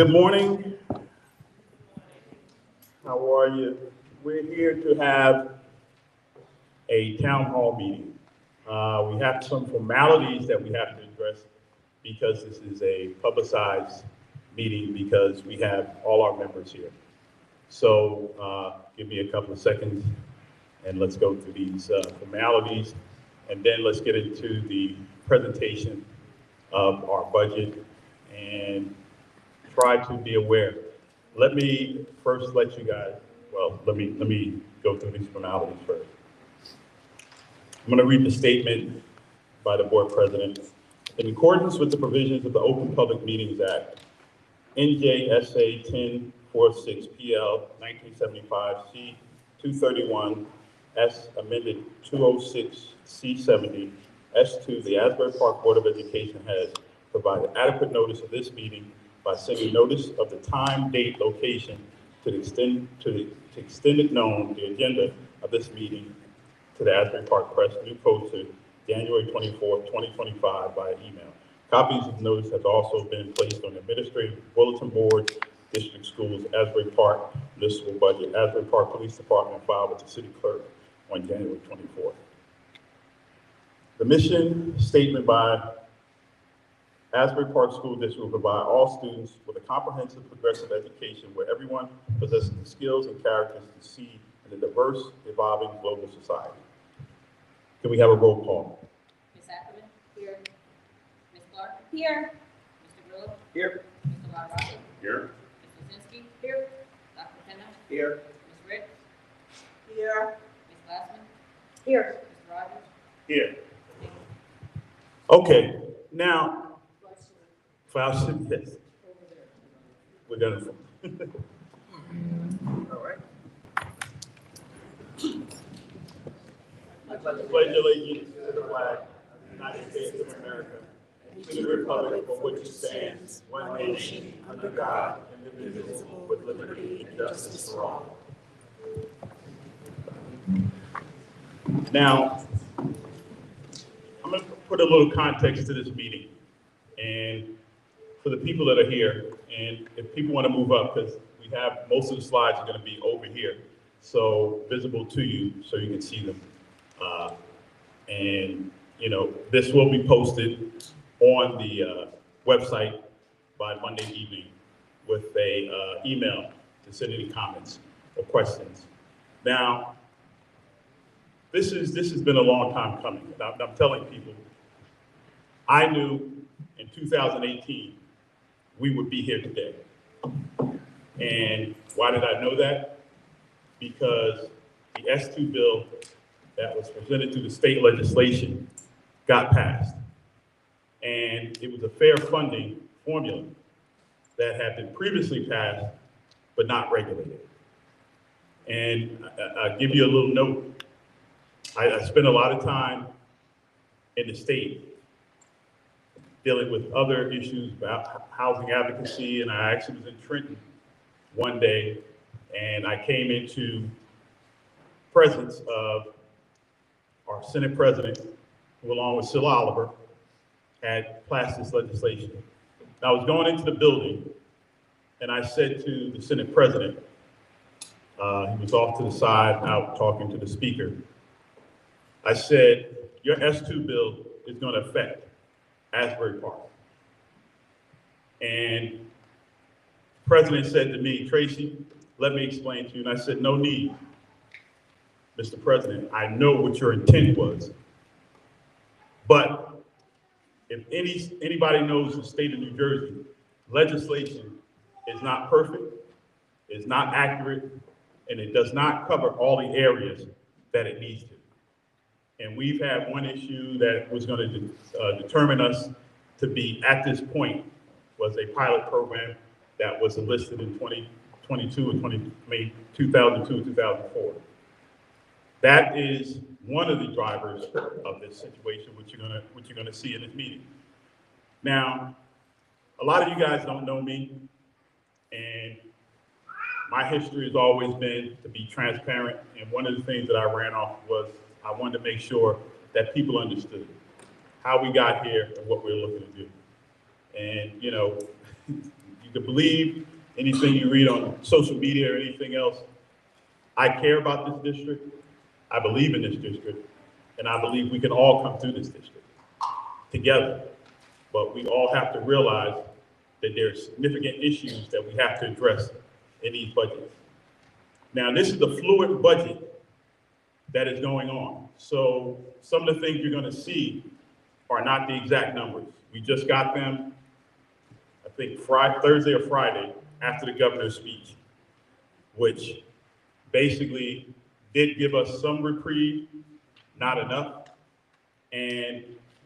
Good morning. How are you? We're here to have a town hall meeting. We have some formalities that we have to address because this is a publicized meeting because we have all our members here. So give me a couple of seconds and let's go through these formalities, and then let's get into the presentation of our budget and try to be aware. Let me first let you guys, well, let me go through these formalities first. I'm going to read the statement by the board president. In accordance with the provisions of the Open Public Meetings Act, NJSA 1046 PL 1975 C 231 S amended 206 C70 S2, the Asbury Park Board of Education has provided adequate notice of this meeting by sending notice of the time, date, location to the extent known, the agenda of this meeting to the Asbury Park Press, New Posted, January 24th, 2025 via email. Copies of the notice have also been placed on the administrative bulletin board, district schools, Asbury Park municipal budget, Asbury Park Police Department filed with the city clerk on January 24th. The mission statement by Asbury Park School District will provide all students with a comprehensive progressive education where everyone possesses the skills and characters to succeed in a diverse, evolving global society. Can we have a roll call? Ms. Ackerman? Here. Ms. Clark? Here. Mr. Grillo? Here. Mr. Larraqua? Here. Ms. Lozinski? Here. Dr. Penna? Here. Ms. Rick? Here. Ms. Glassman? Here. Mr. Rogers? Here. Okay, now, yes. We're done. All right. Pledge allegiance to the flag of the United States of America, and to the republic for which it stands, one nation, under God, indivisible, with liberty and justice for all. Now, I'm going to put a little context to this meeting, and for the people that are here, and if people want to move up, because we have most of the slides are going to be over here, so visible to you, so you can see them. And you know, this will be posted on the website by Monday evening with a email to send any comments or questions. Now, this has been a long time coming. I'm telling people, I knew in 2018 we would be here today. And why did I know that? Because the S2 bill that was presented through the state legislation got passed. And it was a fair funding formula that had been previously passed, but not regulated. And I'll give you a little note. I spent a lot of time in the state dealing with other issues about housing advocacy, and I actually was in Trenton one day, and I came into presence of our Senate President, who along with Sil Oliver, had passed this legislation. And I was going into the building, and I said to the Senate President, he was off to the side, out talking to the speaker, I said, your S2 bill is going to affect Asbury Park. And the president said to me, Tracy, let me explain to you. And I said, no need, Mr. President. I know what your intent was. But if anybody knows the state of New Jersey, legislation is not perfect, it's not accurate, and it does not cover all the areas that it needs to. And we've had one issue that was going to determine us to be at this point was a pilot program that was enlisted in 2022 and 2002, 2004. That is one of the drivers of this situation, which you're gonna see in this meeting. Now, a lot of you guys don't know me, and my history has always been to be transparent. And one of the things that I ran off was I wanted to make sure that people understood how we got here and what we're looking to do. And you know, you You can believe anything you read on social media or anything else. I care about this district. I believe in this district, and I believe we can all come through this district together. But we all have to realize that there's significant issues that we have to address in these budgets. Now, this is a fluid budget that is going on. So some of the things you're gonna see are not the exact numbers. We just got them, I think Thursday or Friday, after the governor's speech, which basically did give us some reprieve, not enough. And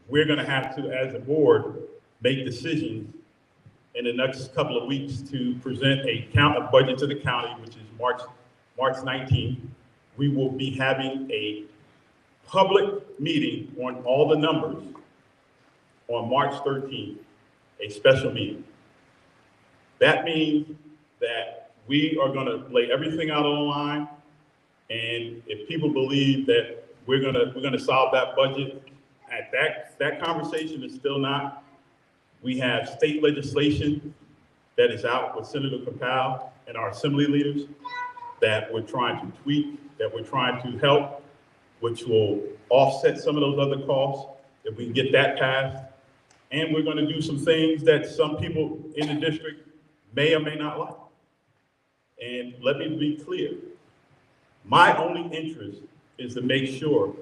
we're gonna have to, as a board, make decisions in the next couple of weeks to present a budget to the county, which is March 19th. We will be having a public meeting on all the numbers on March 13th, a special meeting. That means that we are gonna lay everything out on the line, and if people believe that we're gonna solve that budget, that conversation is still not. We have state legislation that is out with Senator Capel and our assembly leaders that we're trying to tweak, that we're trying to help, which will offset some of those other costs, if we can get that passed. And we're gonna do some things that some people in the district may or may not like. And let me be clear, my only interest is to make sure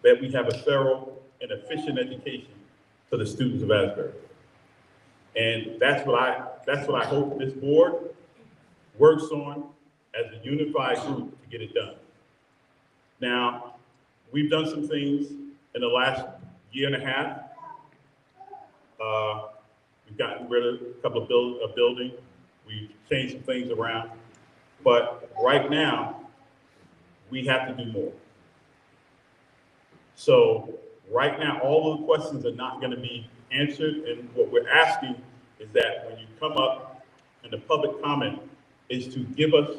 that we have a thorough and efficient education for the students of Asbury. And that's what I hope this board works on as a unified group to get it done. Now, we've done some things in the last year and a half. We've gotten rid of a couple of buildings. We've changed some things around. But right now, we have to do more. So right now, all of the questions are not going to be answered. And what we're asking is that when you come up in the public comment is to give us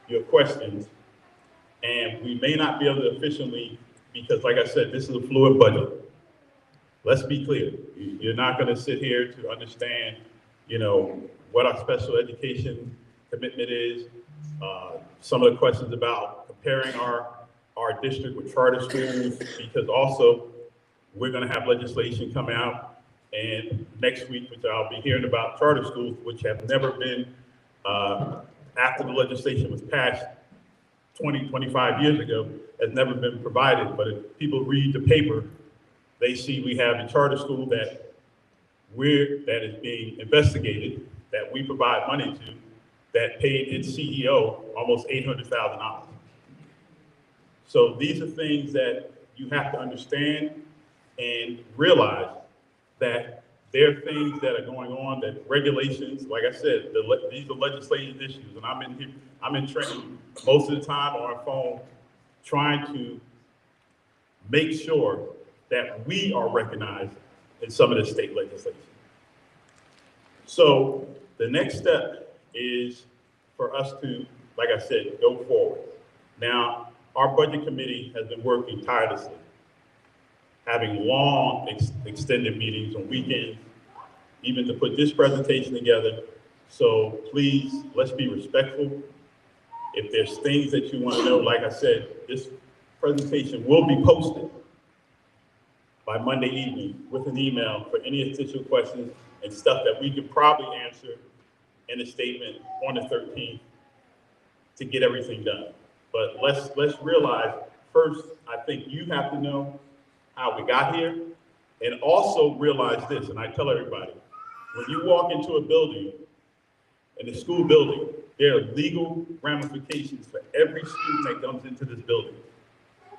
your questions. And we may not be able to efficiently, because like I said, this is a fluid budget. Let's be clear. You're not going to sit here to understand, what our special education commitment is. Some of the questions about comparing our district with charter schools, because also we're going to have legislation come out and next week, which I'll be hearing about charter schools, which have never been, after the legislation was passed 20, 25 years ago, has never been provided. But if people read the paper, they see we have a charter school that is being investigated, that we provide money to, that paid its CEO almost $800,000. So these are things that you have to understand and realize that there are things that are going on, that regulations, like I said, these are legislative issues, and I'm in Trenton most of the time on our phone trying to make sure that we are recognized in some of the state legislation. So the next step is for us to, like I said, go forward. Now, our budget committee has been working tirelessly, having long extended meetings on weekends, even to put this presentation together. So please, let's be respectful. If there's things that you want to know, like I said, this presentation will be posted by Monday evening with an email for any additional questions and stuff that we could probably answer in a statement on the 13th to get everything done. But let's realize, first, I think you have to know how we got here, and also realize this, and I tell everybody, when you walk into a building, in a school building, there are legal ramifications for every student that comes into this building.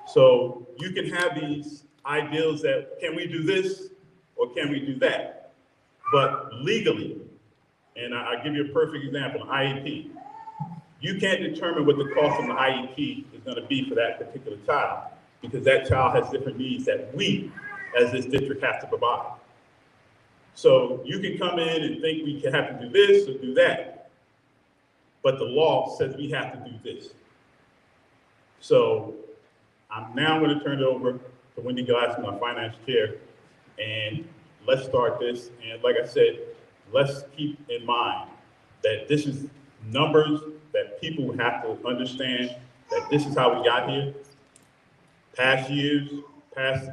So you can have these ideals that, can we do this or can we do that? But legally, and I'll give you a perfect example, an IEP. You can't determine what the cost of an IEP is going to be for that particular child, because that child has different needs that we, as this district, have to provide. So you can come in and think we can have to do this or do that, but the law says we have to do this. So I'm now going to turn it over to Wendy Glassman, our finance chair, and let's start this. And like I said, let's keep in mind that this is numbers that people have to understand, that this is how we got here. Past years, past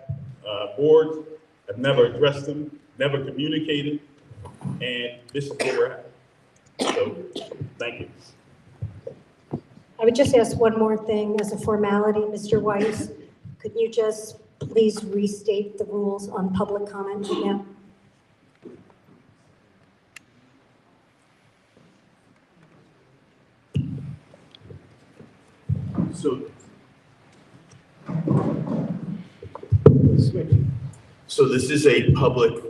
boards have never addressed them, never communicated, and this is where we're at. So, thank you. I would just ask one more thing as a formality, Mr. Weiss. Could you just please restate the rules on public comment right now? So this is a public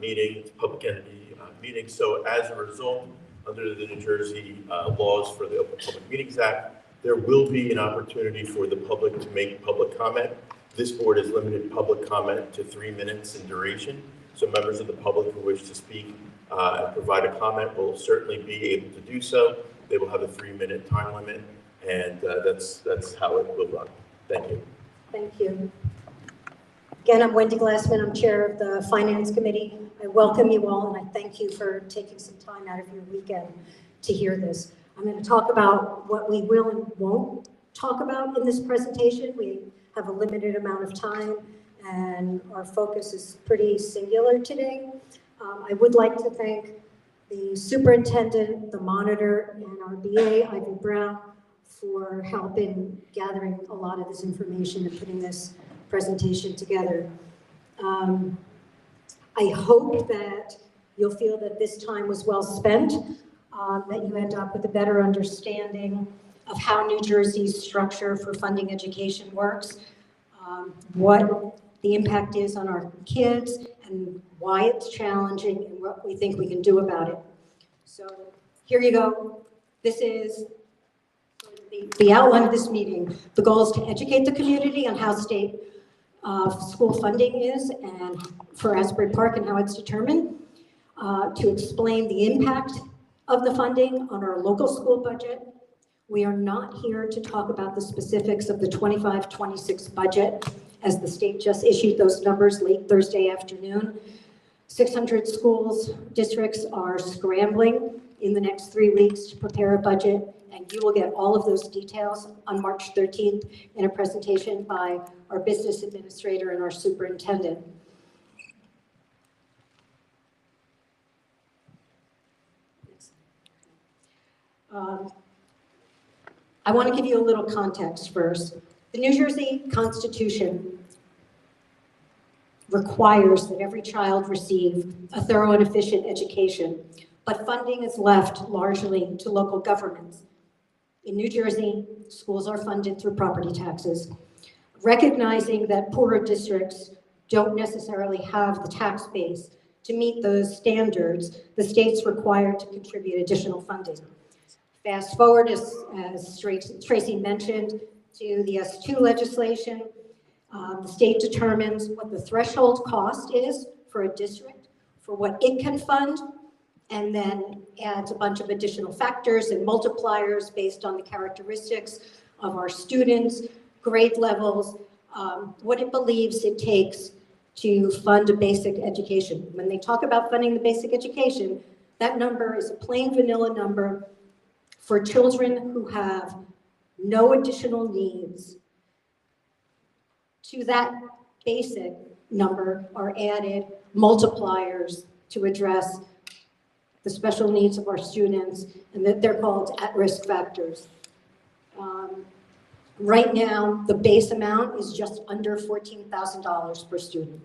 meeting, public entity meeting. So as a result, under the New Jersey laws for the Open Public Meetings Act, there will be an opportunity for the public to make public comment. This board has limited public comment to 3 minutes in duration. So members of the public who wish to speak and provide a comment will certainly be able to do so. They will have a 3-minute time limit, and that's how it will run. Thank you. Thank you. Again, I'm Wendy Glassman. I'm chair of the Finance Committee. I welcome you all, and I thank you for taking some time out of your weekend to hear this. I'm going to talk about what we will and won't talk about in this presentation. We have a limited amount of time, and our focus is pretty singular today. I would like to thank the superintendent, the monitor, and our BA, Ivy Brown, for help in gathering a lot of this information and putting this presentation together. I hope that you'll feel that this time was well spent, that you end up with a better understanding of how New Jersey's structure for funding education works, what the impact is on our kids, and why it's challenging, and what we think we can do about it. So here you go. This is the outline of this meeting. The goal is to educate the community on how state school funding is and for Asbury Park and how it's determined, to explain the impact of the funding on our local school budget. We are not here to talk about the specifics of the 25-26 budget, as the state just issued those numbers late Thursday afternoon. 600 schools, districts are scrambling in the next 3 weeks to prepare a budget, and you will get all of those details on March 13th in a presentation by our business administrator and our superintendent. I want to give you a little context first. The New Jersey Constitution requires that every child receive a thorough and efficient education, but funding is left largely to local governments. In New Jersey, schools are funded through property taxes. Recognizing that poorer districts don't necessarily have the tax base to meet those standards, the state's required to contribute additional funding. Fast forward, as Tracy mentioned, to the S2 legislation. The state determines what the threshold cost is for a district, for what it can fund, and then adds a bunch of additional factors and multipliers based on the characteristics of our students, grade levels, what it believes it takes to fund a basic education. When they talk about funding the basic education, that number is a plain vanilla number for children who have no additional needs. To that basic number are added multipliers to address the special needs of our students, and that they're called at-risk factors. Right now, the base amount is just under $14,000 per student.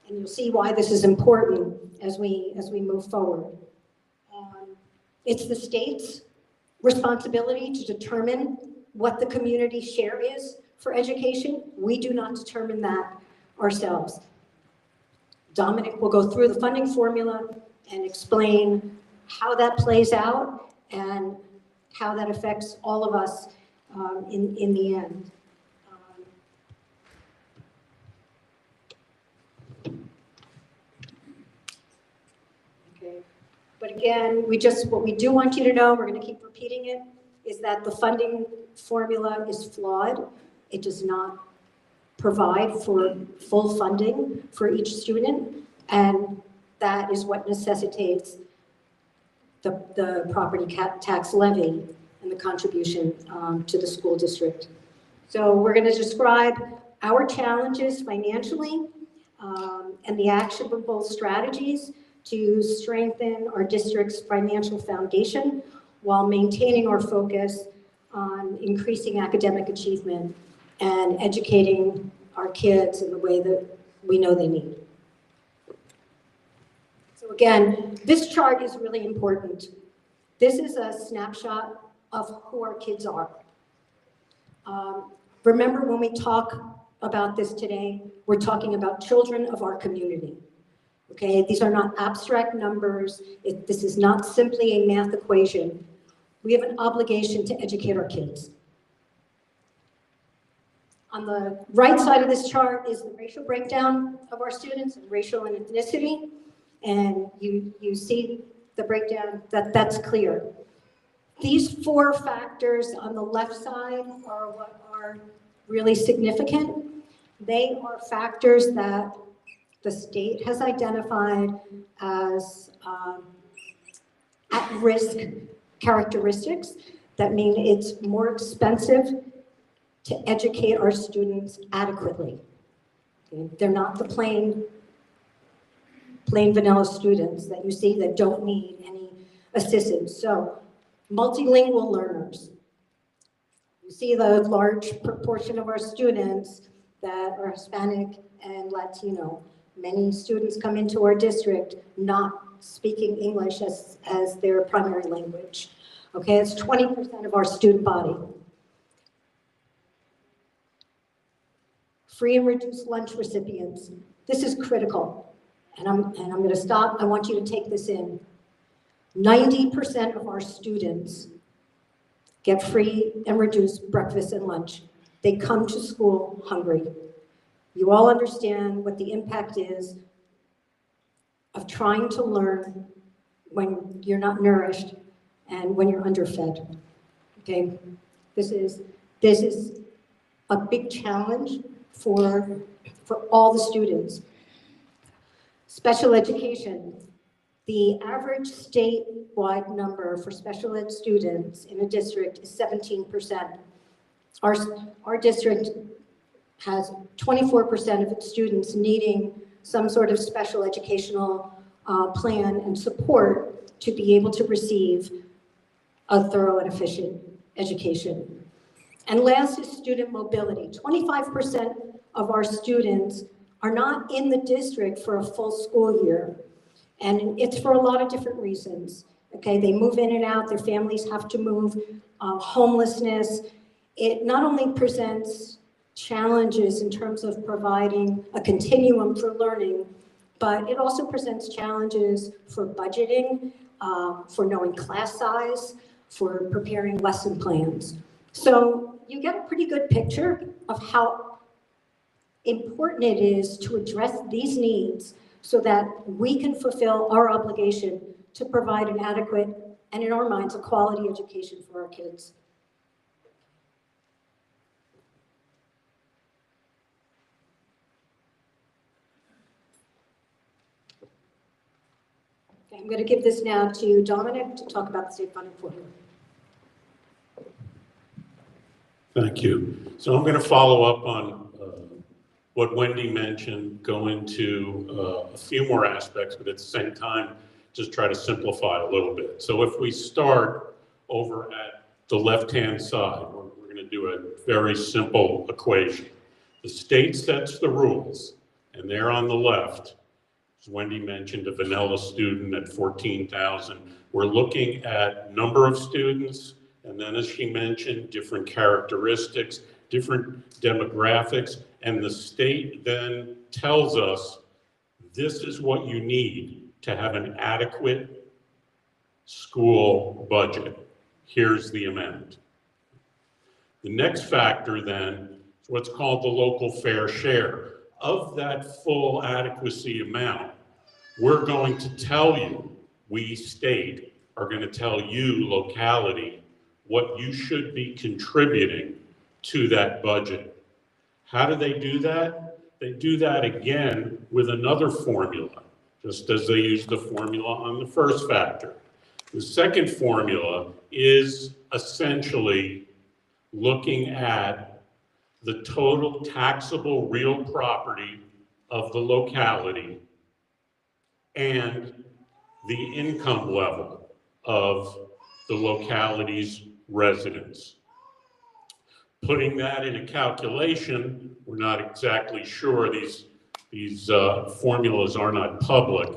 And you'll see why this is important as we move forward. It's the state's responsibility to determine what the community share is for education. We do not determine that ourselves. Dominic will go through the funding formula and explain how that plays out and how that affects all of us in the end. Okay, but again, what we do want you to know, we're going to keep repeating it, is that the funding formula is flawed. It does not provide for full funding for each student, and that is what necessitates the property tax levy and the contribution to the school district. So we're going to describe our challenges financially and the actionable strategies to strengthen our district's financial foundation while maintaining our focus on increasing academic achievement and educating our kids in the way that we know they need. So again, this chart is really important. This is a snapshot of who our kids are. Remember, when we talk about this today, we're talking about children of our community. Okay, these are not abstract numbers. This is not simply a math equation. We have an obligation to educate our kids. On the right side of this chart is the racial breakdown of our students, racial and ethnicity, and you see the breakdown, that's clear. These four factors on the left side are what are really significant. They are factors that the state has identified as at-risk characteristics that mean it's more expensive to educate our students adequately. Okay? They're not the plain vanilla students that you see that don't need any assistance. So multilingual learners. You see the large proportion of our students that are Hispanic and Latino. Many students come into our district not speaking English as their primary language. Okay, it's 20% of our student body. Free and reduced lunch recipients. This is critical, and I'm going to stop. I want you to take this in. 90% of our students get free and reduced breakfast and lunch. They come to school hungry. You all understand what the impact is of trying to learn when you're not nourished and when you're underfed. Okay, this is a big challenge for all the students. Special education. The average statewide number for special ed students in a district is 17%. Our district has 24% of its students needing some sort of special educational plan and support to be able to receive a thorough and efficient education. And last is student mobility. 25% of our students are not in the district for a full school year. And it's for a lot of different reasons. Okay, they move in and out, their families have to move, homelessness. It not only presents challenges in terms of providing a continuum for learning, but it also presents challenges for budgeting, for knowing class size, for preparing lesson plans. So you get a pretty good picture of how important it is to address these needs so that we can fulfill our obligation to provide an adequate, and in our minds, a quality education for our kids. Okay, I'm going to give this now to Dominic to talk about the state funding formula. Thank you. So I'm going to follow up on what Wendy mentioned, go into a few more aspects, but at the same time, just try to simplify a little bit. So if we start over at the left-hand side, we're going to do a very simple equation. The state sets the rules, and there on the left, as Wendy mentioned, a vanilla student at 14,000. We're looking at number of students, and then as she mentioned, different characteristics, different demographics, and the state then tells us this is what you need to have an adequate school budget. Here's the amount. The next factor then is what's called the local fair share. Of that full adequacy amount, we're going to tell you, we state are going to tell you, locality, what you should be contributing to that budget. How do they do that? They do that again with another formula, just as they use the formula on the first factor. The second formula is essentially looking at the total taxable real property of the locality and the income level of the locality's residents. Putting that in a calculation, we're not exactly sure, these formulas are not public,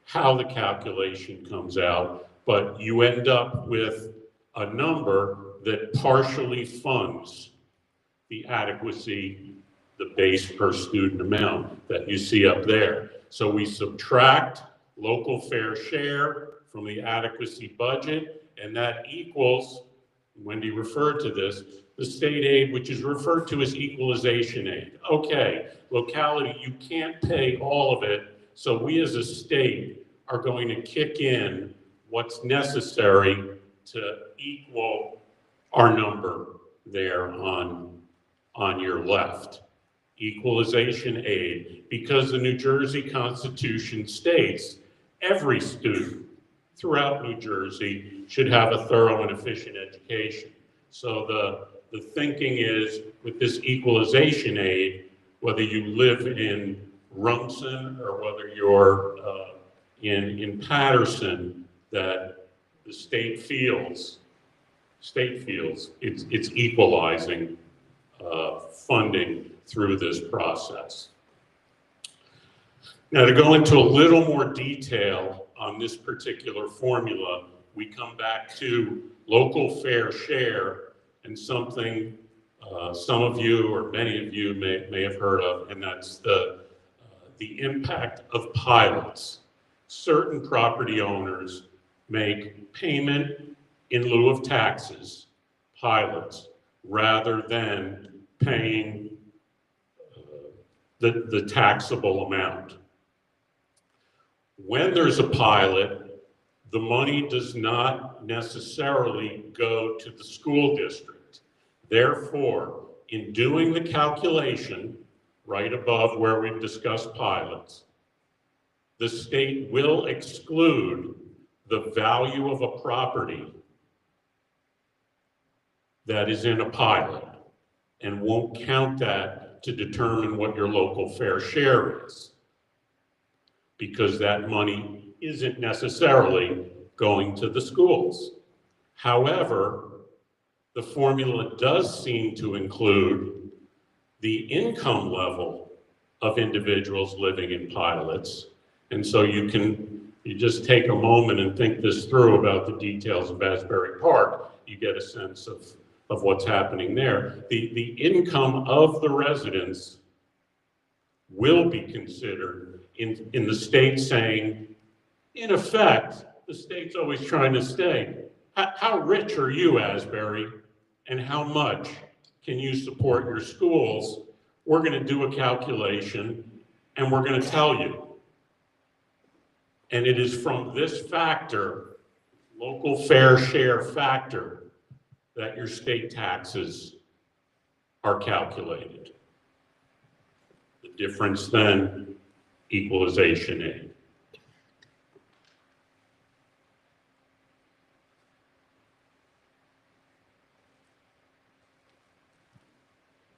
how the calculation comes out, but you end up with a number that partially funds the adequacy, the base per student amount that you see up there. So we subtract local fair share from the adequacy budget, and that equals, Wendy referred to this, the state aid, which is referred to as equalization aid. Okay, locality, you can't pay all of it, so we as a state are going to kick in what's necessary to equal our number there on your left. Equalization aid, because the New Jersey Constitution states every student throughout New Jersey should have a thorough and efficient education. So the thinking is with this equalization aid, whether you live in Rumson or whether you're in Patterson, that the state feels it's equalizing funding through this process. Now, to go into a little more detail on this particular formula, we come back to local fair share and something some of you or many of you may have heard of, and that's the impact of pilots. Certain property owners make payment in lieu of taxes, pilots, rather than paying the taxable amount. When there's a pilot, the money does not necessarily go to the school district. Therefore, in doing the calculation, right above where we've discussed pilots, the state will exclude the value of a property that is in a pilot and won't count that to determine what your local fair share is, because that money isn't necessarily going to the schools. However, the formula does seem to include the income level of individuals living in pilots. And so you just take a moment and think this through about the details of Asbury Park, you get a sense of what's happening there. The income of the residents will be considered in the state saying, in effect, the state's always trying to say, how rich are you, Asbury, and how much can you support your schools? We're going to do a calculation and we're going to tell you. And it is from this factor, local fair share factor, that your state taxes are calculated. The difference then, equalization aid.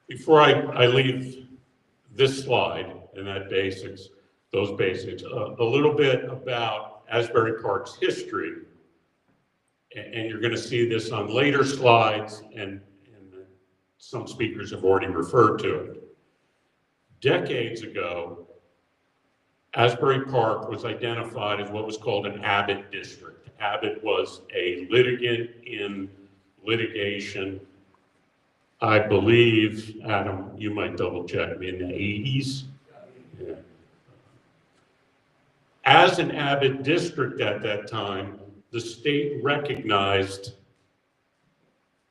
Before I leave this slide and those basics, a little bit about Asbury Park's history. And you're going to see this on later slides, and some speakers have already referred to it. Decades ago, Asbury Park was identified as what was called an Abbott district. Abbott was a litigant in litigation, I believe, Adam, you might double check me, in the 80s. Yeah. As an Abbott district at that time, the state recognized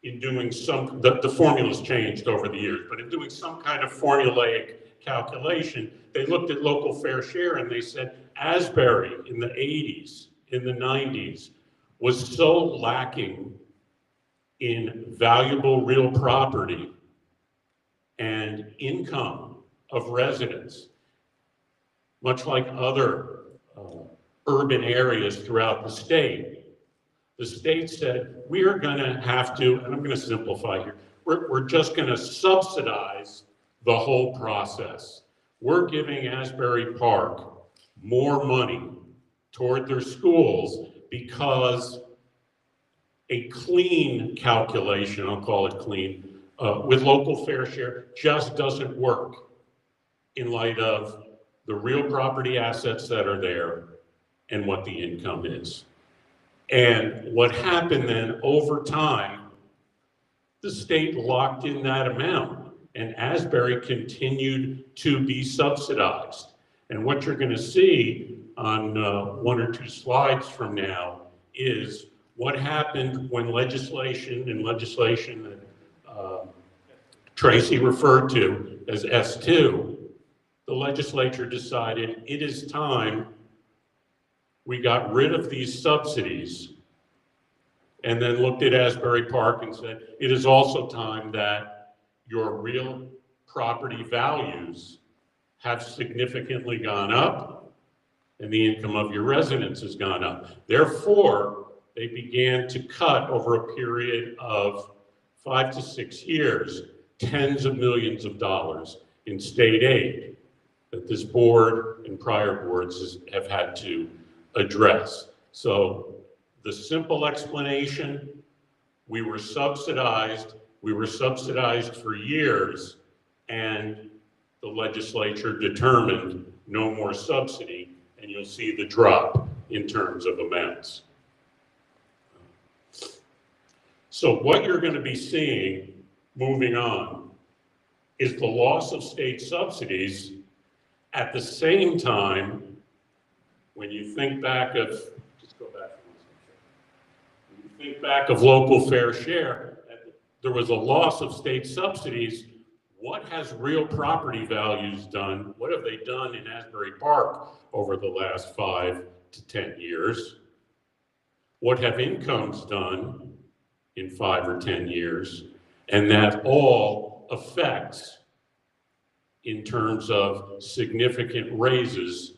in doing the formulas changed over the years, but in doing some kind of formulaic calculation, they looked at local fair share and they said, Asbury in the 80s, in the 90s, was so lacking in valuable real property and income of residents, much like other urban areas throughout the state, the state said, we are gonna have to, and I'm gonna simplify here, we're just gonna subsidize the whole process. We're giving Asbury Park more money toward their schools because a clean calculation, I'll call it clean, with local fair share just doesn't work in light of the real property assets that are there and what the income is. And what happened then over time, the state locked in that amount and Asbury continued to be subsidized. And what you're gonna see on one or two slides from now is what happened when legislation that Tracy referred to as S2, the legislature decided it is time we got rid of these subsidies and then looked at Asbury Park and said, it is also time that your real property values have significantly gone up and the income of your residents has gone up. Therefore, they began to cut over a period of 5 to 6 years, tens of millions of dollars in state aid that this board and prior boards have had to address. So the simple explanation, we were subsidized for years, and the legislature determined no more subsidy, and you'll see the drop in terms of amounts. So what you're going to be seeing moving on is the loss of state subsidies at the same time. When you think back of, just go back. When you think back of local fair share, there was a loss of state subsidies. What has real property values done? What have they done in Asbury Park over the last 5 to 10 years? What have incomes done in 5 or 10 years? And that all affects in terms of significant raises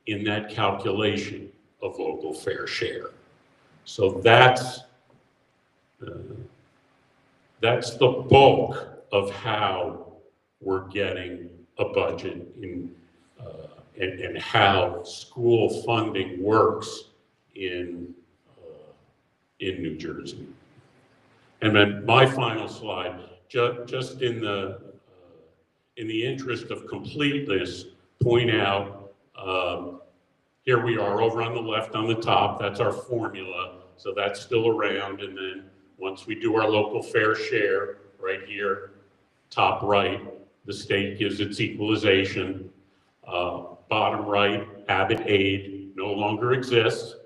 in that calculation of local fair share. So that's the bulk of how we're getting a budget and how school funding works in New Jersey. And then my final slide, just in the interest of completeness, point out here we are over on the left on the top, that's our formula, so that's still around, and then once we do our local fair share, right here, top right, the state gives its equalization. Bottom right, Abbott aid no longer exists,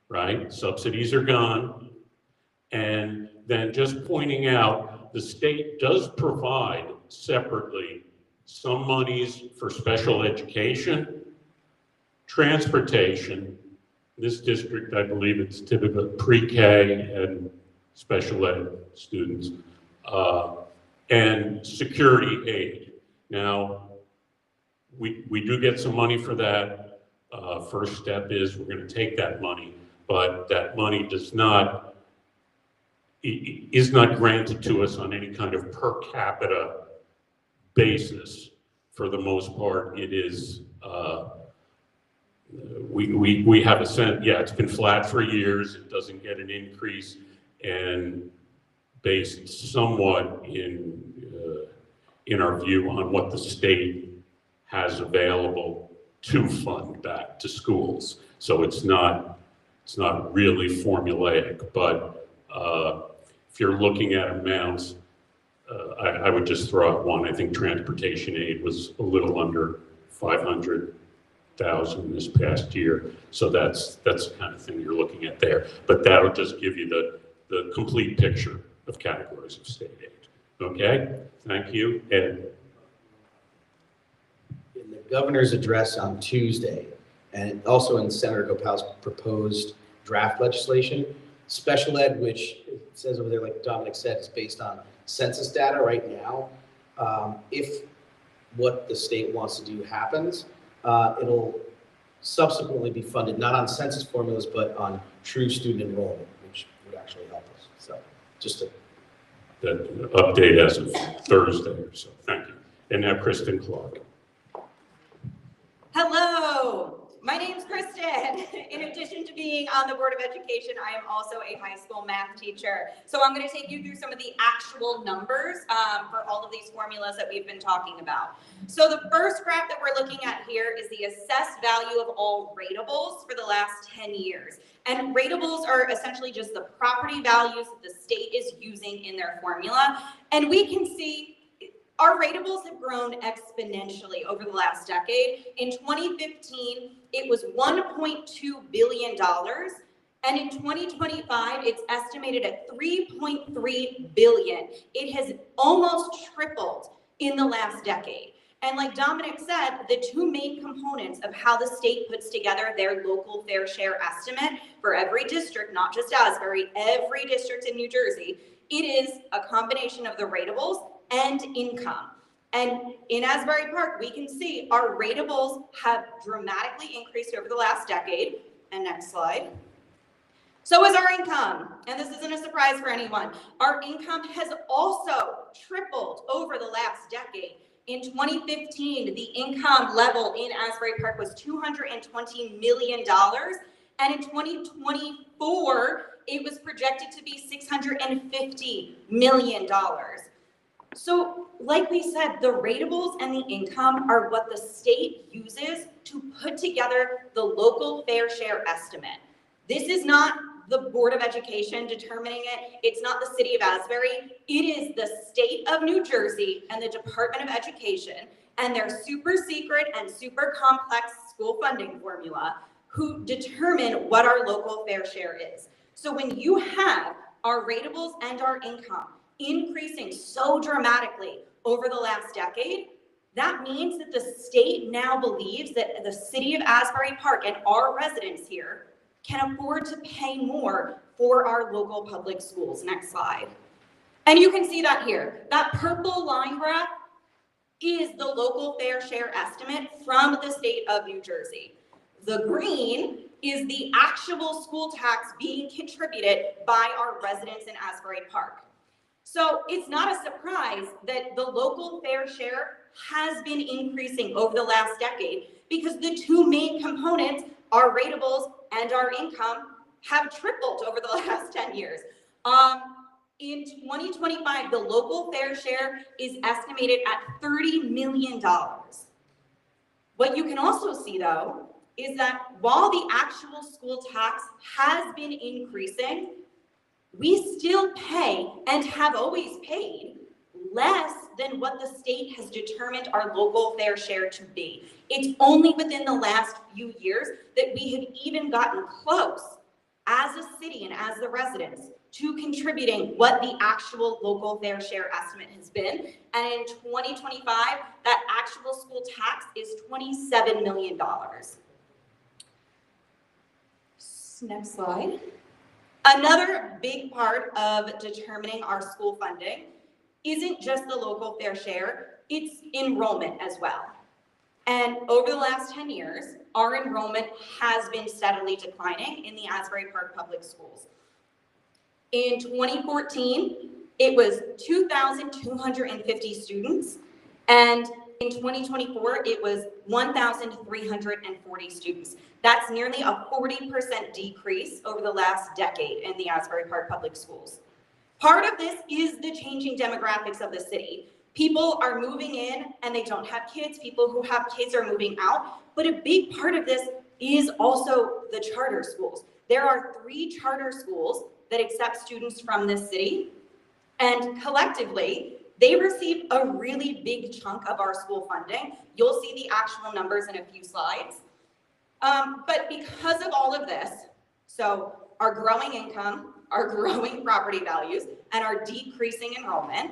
right? Subsidies are gone. And then just pointing out, the state does provide separately some monies for special education, transportation. This district, I believe it's typically pre-K and special ed students, and security aid. Now, we do get some money for that. First step is we're going to take that money, but that money is not granted to us on any kind of per capita basis. For the most part, it is, we have a sense, yeah, it's been flat for years, it doesn't get an increase, and based somewhat in our view on what the state has available to fund back to schools. So it's not really formulaic, but if you're looking at amounts, I would just throw out one. I think transportation aid was a little under 500,000 this past year. So that's the kind of thing you're looking at there. But that'll just give you the complete picture of categories of state aid. Okay, thank you. Ed. In the governor's address on Tuesday, and also in Senator Gopal's proposed draft legislation, special ed, which it says over there, like Dominic said, is based on census data right now. If what the state wants to do happens, it'll subsequently be funded not on census formulas, but on true student enrollment, which actually help us. So just to. That update as of Thursday or so. Thank you. And now Kristen Clark. Hello, my name's Kristen. In addition to being on the Board of Education, I am also a high school math teacher. So I'm going to take you through some of the actual numbers for all of these formulas that we've been talking about. So the first graph that we're looking at here is the assessed value of all ratables for the last 10 years. And ratables are essentially just the property values that the state is using in their formula. And we can see our ratables have grown exponentially over the last decade. In 2015, it was $1.2 billion. And in 2025, it's estimated at $3.3 billion. It has almost tripled in the last decade. And like Dominic said, the two main components of how the state puts together their local fair share estimate for every district, not just Asbury, every district in New Jersey, it is a combination of the ratables and income. And in Asbury Park, we can see our ratables have dramatically increased over the last decade. And next slide. So is our income, and this isn't a surprise for anyone. Our income has also tripled over the last decade. In 2015, the income level in Asbury Park was $220 million, and in 2024, it was projected to be $650 million. So, like we said, the ratables and the income are what the state uses to put together the local fair share estimate. This is not the Board of Education determining it. It's not the city of Asbury. It is the state of New Jersey and the Department of Education and their super secret and super complex school funding formula who determine what our local fair share is. So when you have our ratables and our income increasing so dramatically over the last decade, that means that the state now believes that the city of Asbury Park and our residents here can afford to pay more for our local public schools. Next slide. And you can see that here. That purple line graph is the local fair share estimate from the state of New Jersey. The green is the actual school tax being contributed by our residents in Asbury Park. So it's not a surprise that the local fair share has been increasing over the last decade because the two main components, our ratables and our income, have tripled over the last 10 years. In 2025, the local fair share is estimated at $30 million. What you can also see, though, is that while the actual school tax has been increasing, we still pay and have always paid less than what the state has determined our local fair share to be. It's only within the last few years that we have even gotten close as a city and as the residents to contributing what the actual local fair share estimate has been. And in 2025, that actual school tax is $27 million. Next slide. Another big part of determining our school funding isn't just the local fair share, it's enrollment as well. And over the last 10 years, our enrollment has been steadily declining in the Asbury Park Public Schools. In 2014, it was 2,250 students, and in 2024, it was 1,340 students. That's nearly a 40% decrease over the last decade in the Asbury Park Public Schools. Part of this is the changing demographics of the city. People are moving in and they don't have kids. People who have kids are moving out. But a big part of this is also the charter schools. There are 3 charter schools that accept students from this city. And collectively, they receive a really big chunk of our school funding. You'll see the actual numbers in a few slides. But because of all of this, so our growing income, our growing property values, and our decreasing enrollment,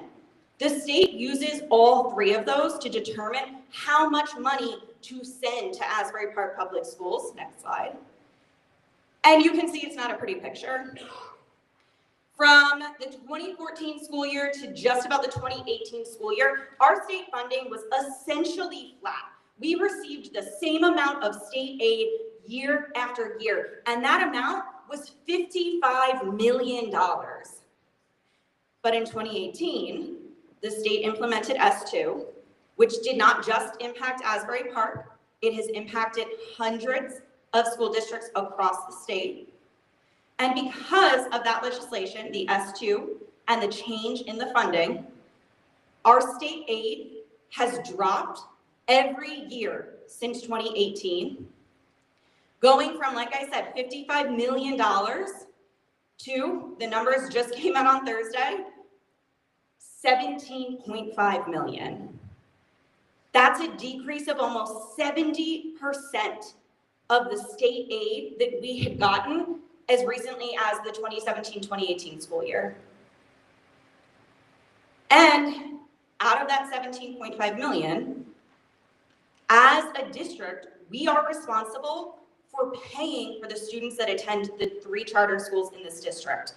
the state uses all 3 of those to determine how much money to send to Asbury Park Public Schools. Next slide. And you can see it's not a pretty picture. From the 2014 school year to just about the 2018 school year, our state funding was essentially flat. We received the same amount of state aid year after year, and that amount was $55 million. But in 2018, the state implemented S2, which did not just impact Asbury Park, it has impacted hundreds of school districts across the state. And because of that legislation, the S2 and the change in the funding, our state aid has dropped every year since 2018, going from, like I said, $55 million to, the numbers just came out on Thursday, $17.5 million. That's a decrease of almost 70% of the state aid that we had gotten as recently as the 2017-2018 school year. And out of that 17.5 million, as a district, we are responsible for paying for the students that attend the 3 charter schools in this district.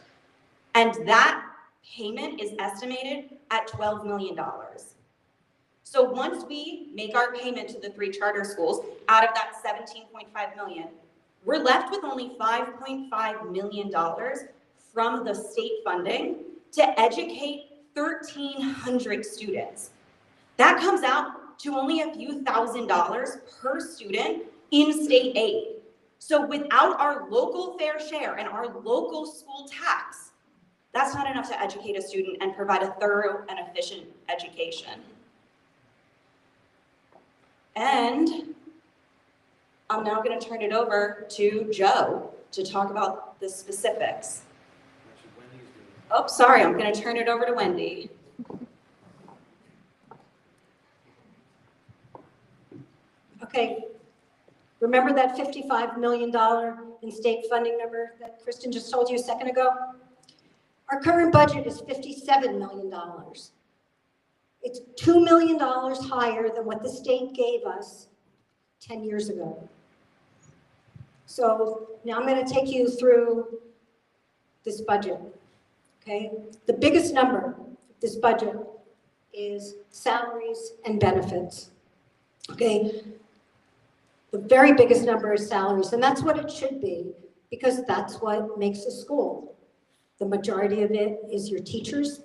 And that payment is estimated at $12 million. So once we make our payment to the 3 charter schools out of that 17.5 million, we're left with only $5.5 million from the state funding to educate 1,300 students. That comes out to only a few $1,000s per student in state aid. So without our local fair share and our local school tax, that's not enough to educate a student and provide a thorough and efficient education. And I'm now going to turn it over to Joe to talk about the specifics. Oh, sorry, I'm going to turn it over to Wendy. Okay, remember that $55 million in state funding number that Kristen just told you a second ago? Our current budget is $57 million. It's $2 million higher than what the state gave us 10 years ago. So now I'm going to take you through this budget, okay? The biggest number of this budget is salaries and benefits, okay? The very biggest number is salaries, and that's what it should be, because that's what makes a school. The majority of it is your teachers,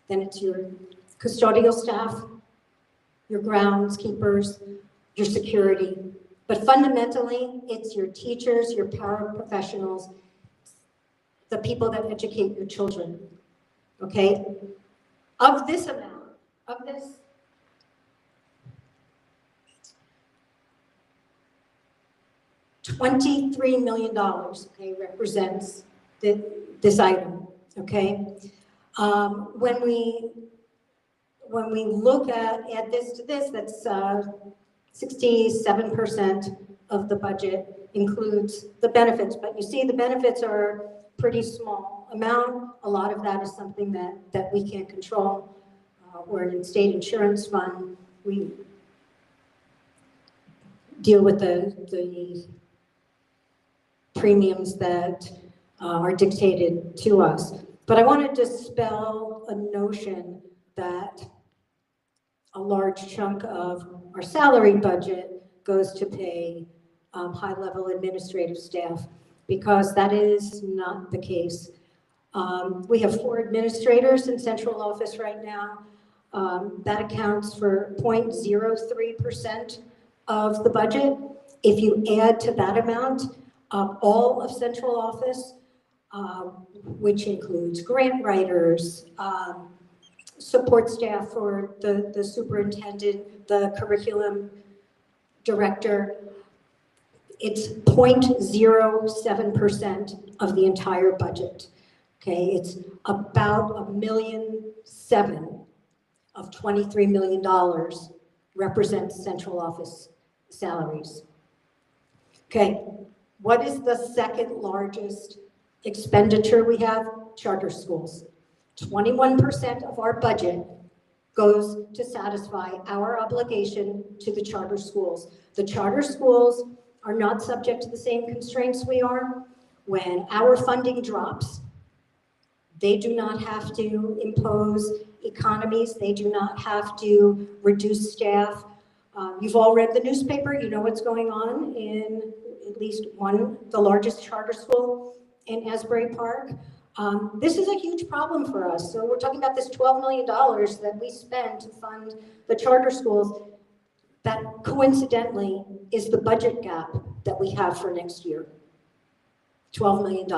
then it's your custodial staff, your groundskeepers, your security. But fundamentally, it's your teachers, your paraprofessionals, the people that educate your children, okay? Of this amount, of this, $23 million, okay, represents this item, okay? When we look at add this to this, that's 67% of the budget includes the benefits, but you see the benefits are pretty small amount. A lot of that is something that we can't control. We're in state insurance fund. We deal with the premiums that are dictated to us. But I want to dispel a notion that a large chunk of our salary budget goes to pay high-level administrative staff, because that is not the case. We have 4 administrators in central office right now. That accounts for 0.03% of the budget. If you add to that amount, all of central office, which includes grant writers, support staff for the superintendent, the curriculum director, it's 0.07% of the entire budget. Okay, it's about $1.7 million of $23 million represents central office salaries. Okay, what is the second largest expenditure we have? Charter schools. 21% of our budget goes to satisfy our obligation to the charter schools. The charter schools are not subject to the same constraints we are. When our funding drops, they do not have to impose economies. They do not have to reduce staff. You've all read the newspaper. You know what's going on in at least one, the largest charter school in Asbury Park. This is a huge problem for us. So we're talking about this $12 million that we spend to fund the charter schools. That coincidentally is the budget gap that we have for next year. $12 million.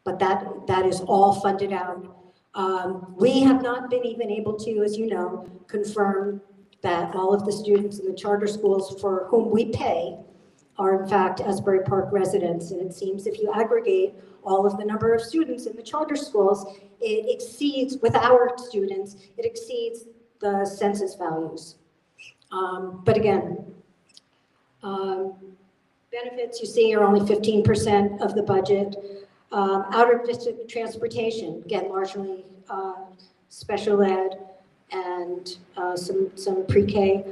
But that is all funded out. We have not been even able to, as you know, confirm that all of the students in the charter schools for whom we pay are in fact Asbury Park residents. And it seems if you aggregate all of the number of students in the charter schools, it exceeds, with our students, it exceeds the census values. But again, benefits you see are only 15% of the budget. Out-of-district transportation, again, largely special ed and some pre-K.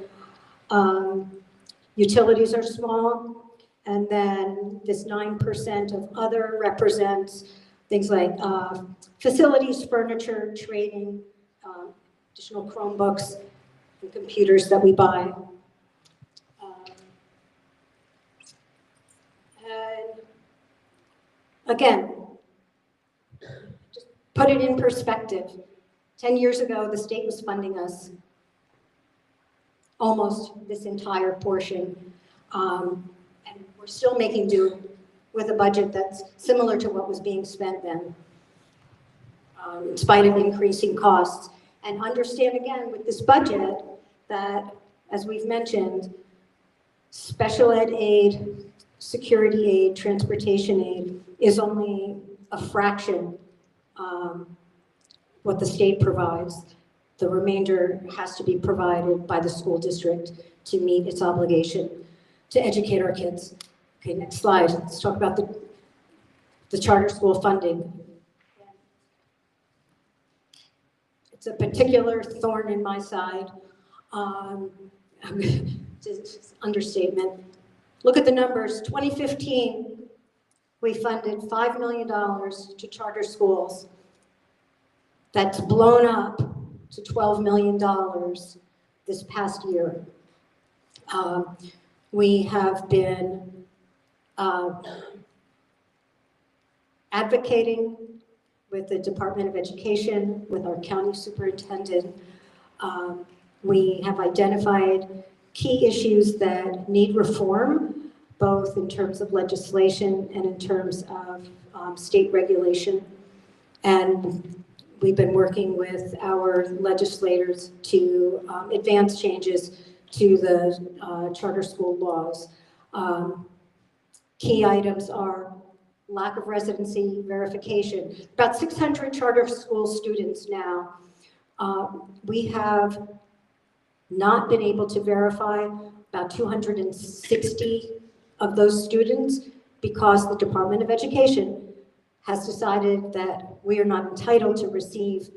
Utilities are small, and then this 9% of other represents things like facilities, furniture, training, additional Chromebooks and computers that we buy. And again, just put it in perspective. 10 years ago, the state was funding us almost this entire portion. And we're still making do with a budget that's similar to what was being spent then, in spite of increasing costs. And understand again with this budget that, as we've mentioned, special ed aid, security aid, transportation aid is only a fraction what the state provides. The remainder has to be provided by the school district to meet its obligation to educate our kids. Okay, next slide. Let's talk about the charter school funding. It's a particular thorn in my side. It's understatement. Look at the numbers. 2015, we funded $5 million to charter schools. That's blown up to $12 million this past year. We have been advocating with the Department of Education, with our county superintendent. We have identified key issues that need reform, both in terms of legislation and in terms of state regulation. And we've been working with our legislators to advance changes to the charter school laws. Key items are lack of residency verification. About 600 charter school students now. We have not been able to verify about 260 of those students because the Department of Education has decided that we are not entitled to receive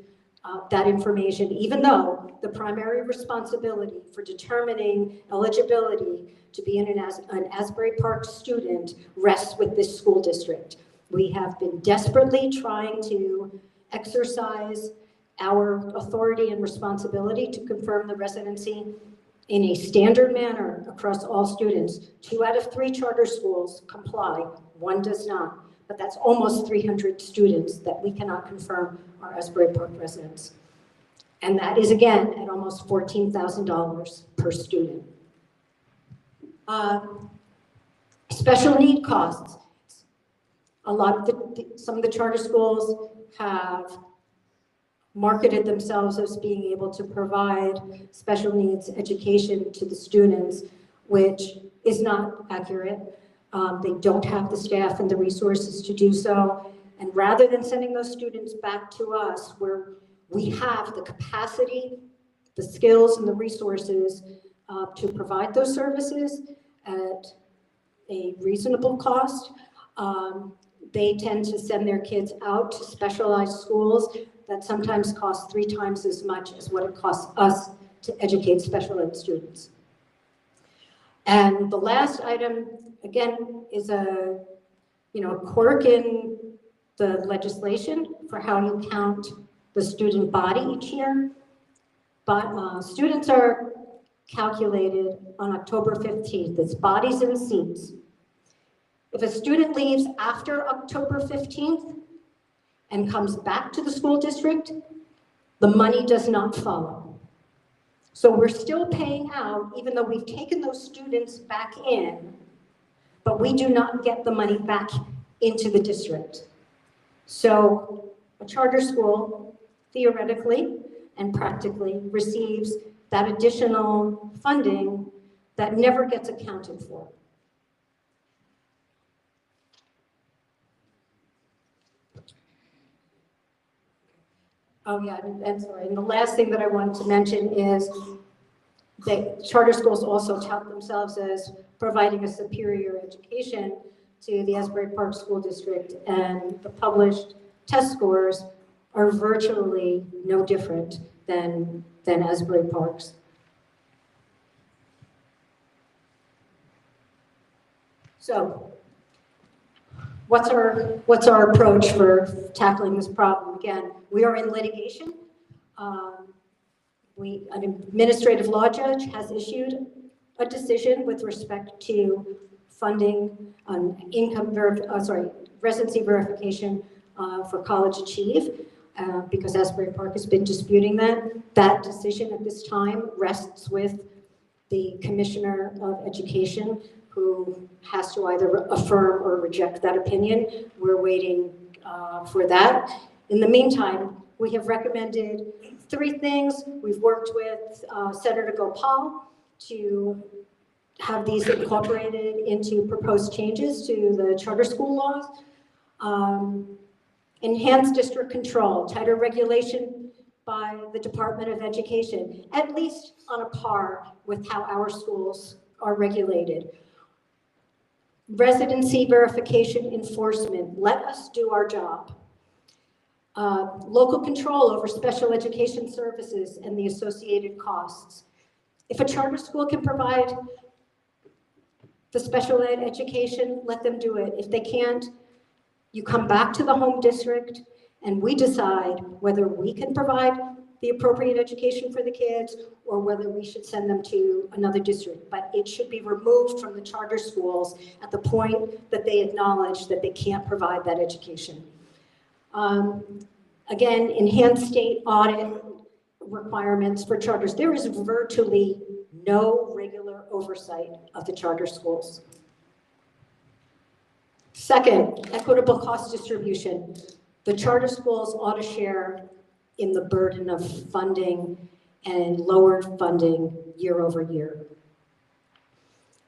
that information, even though the primary responsibility for determining eligibility to be an Asbury Park student rests with this school district. We have been desperately trying to exercise our authority and responsibility to confirm the residency in a standard manner across all students. 2 out of 3 charter schools comply, 1 does not. But that's almost 300 students that we cannot confirm are Asbury Park residents. And that is, again, at almost $14,000 per student. Special need costs. A lot of some of the charter schools have marketed themselves as being able to provide special needs education to the students, which is not accurate. They don't have the staff and the resources to do so. And rather than sending those students back to us, where we have the capacity, the skills, and the resources to provide those services at a reasonable cost, they tend to send their kids out to specialized schools that sometimes cost 3 times as much as what it costs us to educate special ed students. And the last item, again, is a quirk in the legislation for how you count the student body each year. But students are calculated on October 15th. It's bodies and seats. If a student leaves after October 15th and comes back to the school district, the money does not follow. So we're still paying out, even though we've taken those students back in, but we do not get the money back into the district. So a charter school theoretically and practically receives that additional funding that never gets accounted for. Oh yeah, and sorry, and the last thing that I wanted to mention is that charter schools also tout themselves as providing a superior education to the Asbury Park School District, and the published test scores are virtually no different than Asbury Park's. So, what's our approach for tackling this problem? Again, we are in litigation. An administrative law judge has issued a decision with respect to funding residency verification for College Achieve, because Asbury Park has been disputing that. That decision at this time rests with the Commissioner of Education, who has to either affirm or reject that opinion. We're waiting for that. In the meantime, we have recommended 3 things. We've worked with Senator Gopal to have these incorporated into proposed changes to the charter school laws. Enhanced district control, tighter regulation by the Department of Education, at least on a par with how our schools are regulated. Residency verification enforcement, let us do our job. Local control over special education services and the associated costs. If a charter school can provide the special ed education, let them do it. If they can't, you come back to the home district and we decide whether we can provide the appropriate education for the kids or whether we should send them to another district. But it should be removed from the charter schools at the point that they acknowledge that they can't provide that education. Again, enhanced state audit requirements for charters. There is virtually no regular oversight of the charter schools. Second, equitable cost distribution. The charter schools ought to share in the burden of funding and lowered funding year over year.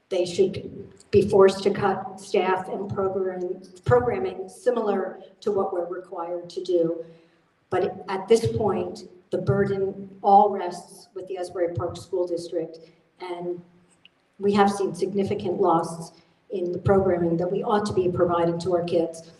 They should be forced to cut staff and programming similar to what we're required to do. But at this point, the burden all rests with the Asbury Park School District, and we have seen significant loss in the programming that we ought to be providing to our kids.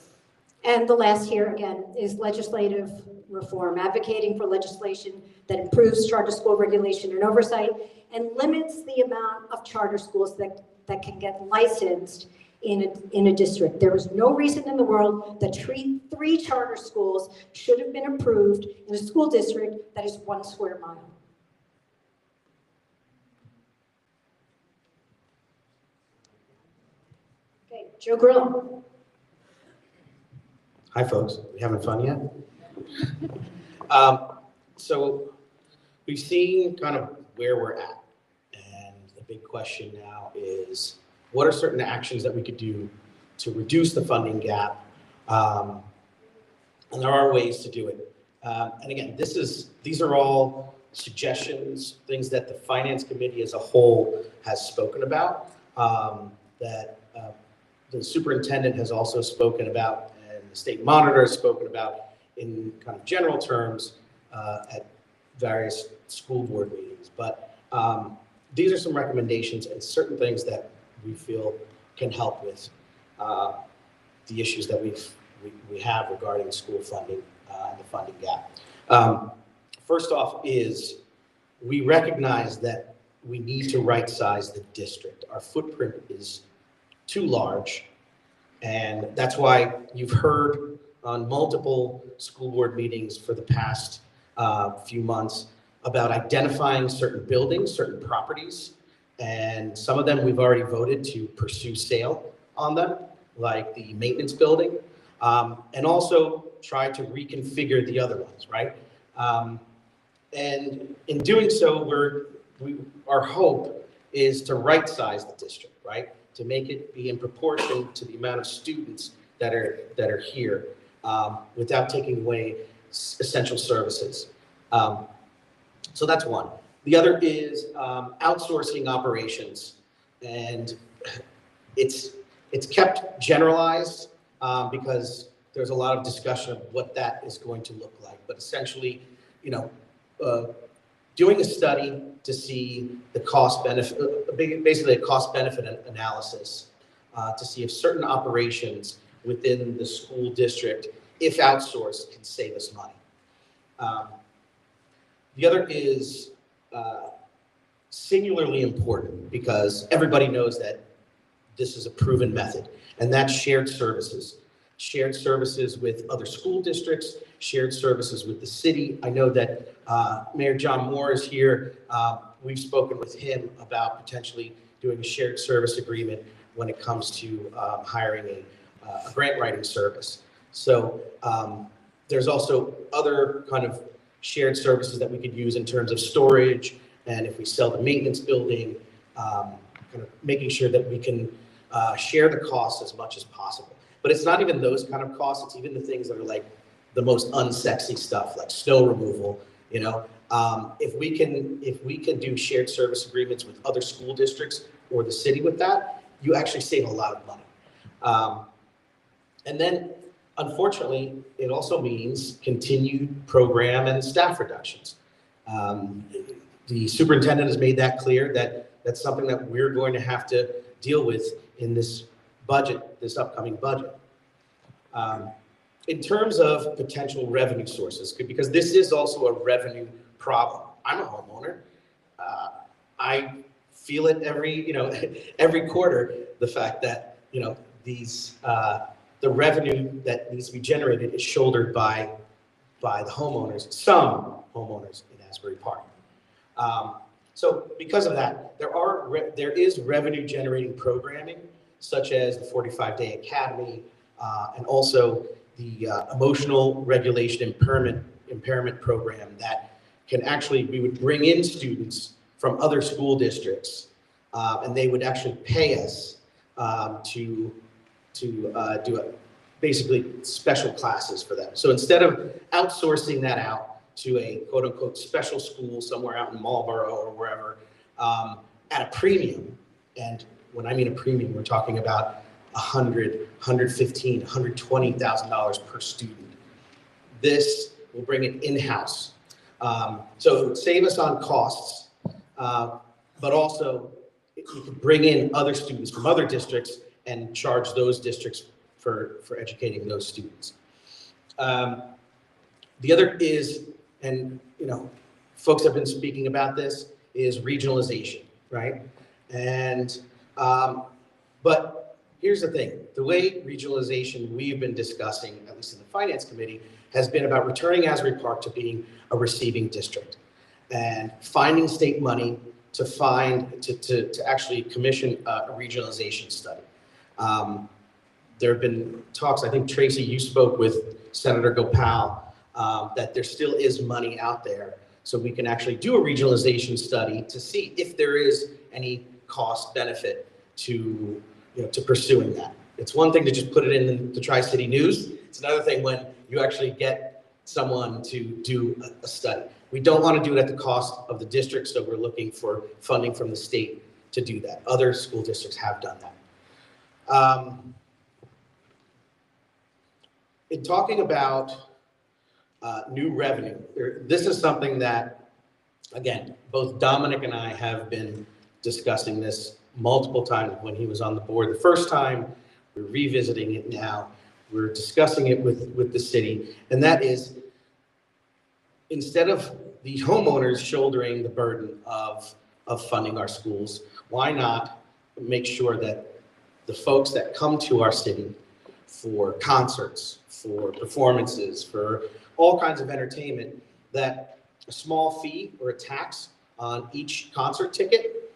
And the last here, again, is legislative reform, advocating for legislation that improves charter school regulation and oversight and limits the amount of charter schools that can get licensed in a district. There is no reason in the world that 3 charter schools should have been approved in a school district that is 1 square mile. Okay, Joe Grillo. Hi, folks. We having fun yet? So we've seen kind of where we're at. And the big question now is, what are certain actions that we could do to reduce the funding gap? And there are ways to do it. And again, these are all suggestions, things that the Finance Committee as a whole has spoken about, that the superintendent has also spoken about, and the state monitor has spoken about in kind of general terms at various school board meetings. But these are some recommendations and certain things that we feel can help with the issues that we have regarding school funding and the funding gap. First off is we recognize that we need to right-size the district. Our footprint is too large, and that's why you've heard on multiple school board meetings for the past few months about identifying certain buildings, certain properties, and some of them we've already voted to pursue sale on them. like the maintenance building, and also try to reconfigure the other ones, right? And in doing so, our hope is to right-size the district, right? To make it be in proportion to the amount of students that are here, without taking away essential services. So that's one. The other is outsourcing operations, and it's kept generalized because there's a lot of discussion of what that is going to look like. But essentially, doing a study to see the cost benefit, basically a cost benefit analysis, to see if certain operations within the school district, if outsourced, can save us money. The other is singularly important because everybody knows that this is a proven method, and that's shared services. Shared services with other school districts, shared services with the city. I know that Mayor John Moore is here. We've spoken with him about potentially doing a shared service agreement when it comes to hiring a grant writing service. So there's also other kind of shared services that we could use in terms of storage, and if we sell the maintenance building, kind of making sure that we can share the costs as much as possible. But it's not even those kind of costs, it's even the things that are like the most unsexy stuff, like snow removal, if we can do shared service agreements with other school districts or the city with that, you actually save a lot of money. And then, unfortunately, it also means continued program and staff reductions. The superintendent has made that clear that that's something that we're going to have to deal with in this budget, this upcoming budget. In terms of potential revenue sources, because this is also a revenue problem. I'm a homeowner. I feel it every quarter, the fact that, the revenue that needs to be generated is shouldered by the homeowners, some homeowners in Asbury Park. So because of that, there is revenue generating programming, such as the 45-day academy, and also the emotional regulation impairment program that can actually, we would bring in students from other school districts, and they would actually pay us to do basically special classes for them. So instead of outsourcing that out to a quote unquote special school somewhere out in Marlboro or wherever, at a premium, and when I mean a premium, we're talking about $100,000, $115,000, $120,000 per student. This will bring it in-house. So it would save us on costs, but also we could bring in other students from other districts and charge those districts for educating those students. The other is, and folks have been speaking about this, is regionalization, right? And but here's the thing: the way regionalization we've been discussing, at least in the finance committee, has been about returning Asbury Park to being a receiving district and finding state money to actually commission a regionalization study. There have been talks, I think Tracy, you spoke with Senator Gopal, that there still is money out there. So we can actually do a regionalization study to see if there is any cost benefit to pursuing that. It's one thing to just put it in the Tri-City News. It's another thing when you actually get someone to do a study. We don't want to do it at the cost of the district, so we're looking for funding from the state to do that. Other school districts have done that. In talking about new revenue, this is something that, again, both Dominic and I have been discussing this multiple times when he was on the board the first time. We're revisiting it now. We're discussing it with the city, and that is, instead of the homeowners shouldering the burden of funding our schools, why not make sure that the folks that come to our city for concerts, for performances, for all kinds of entertainment, that a small fee or a tax on each concert ticket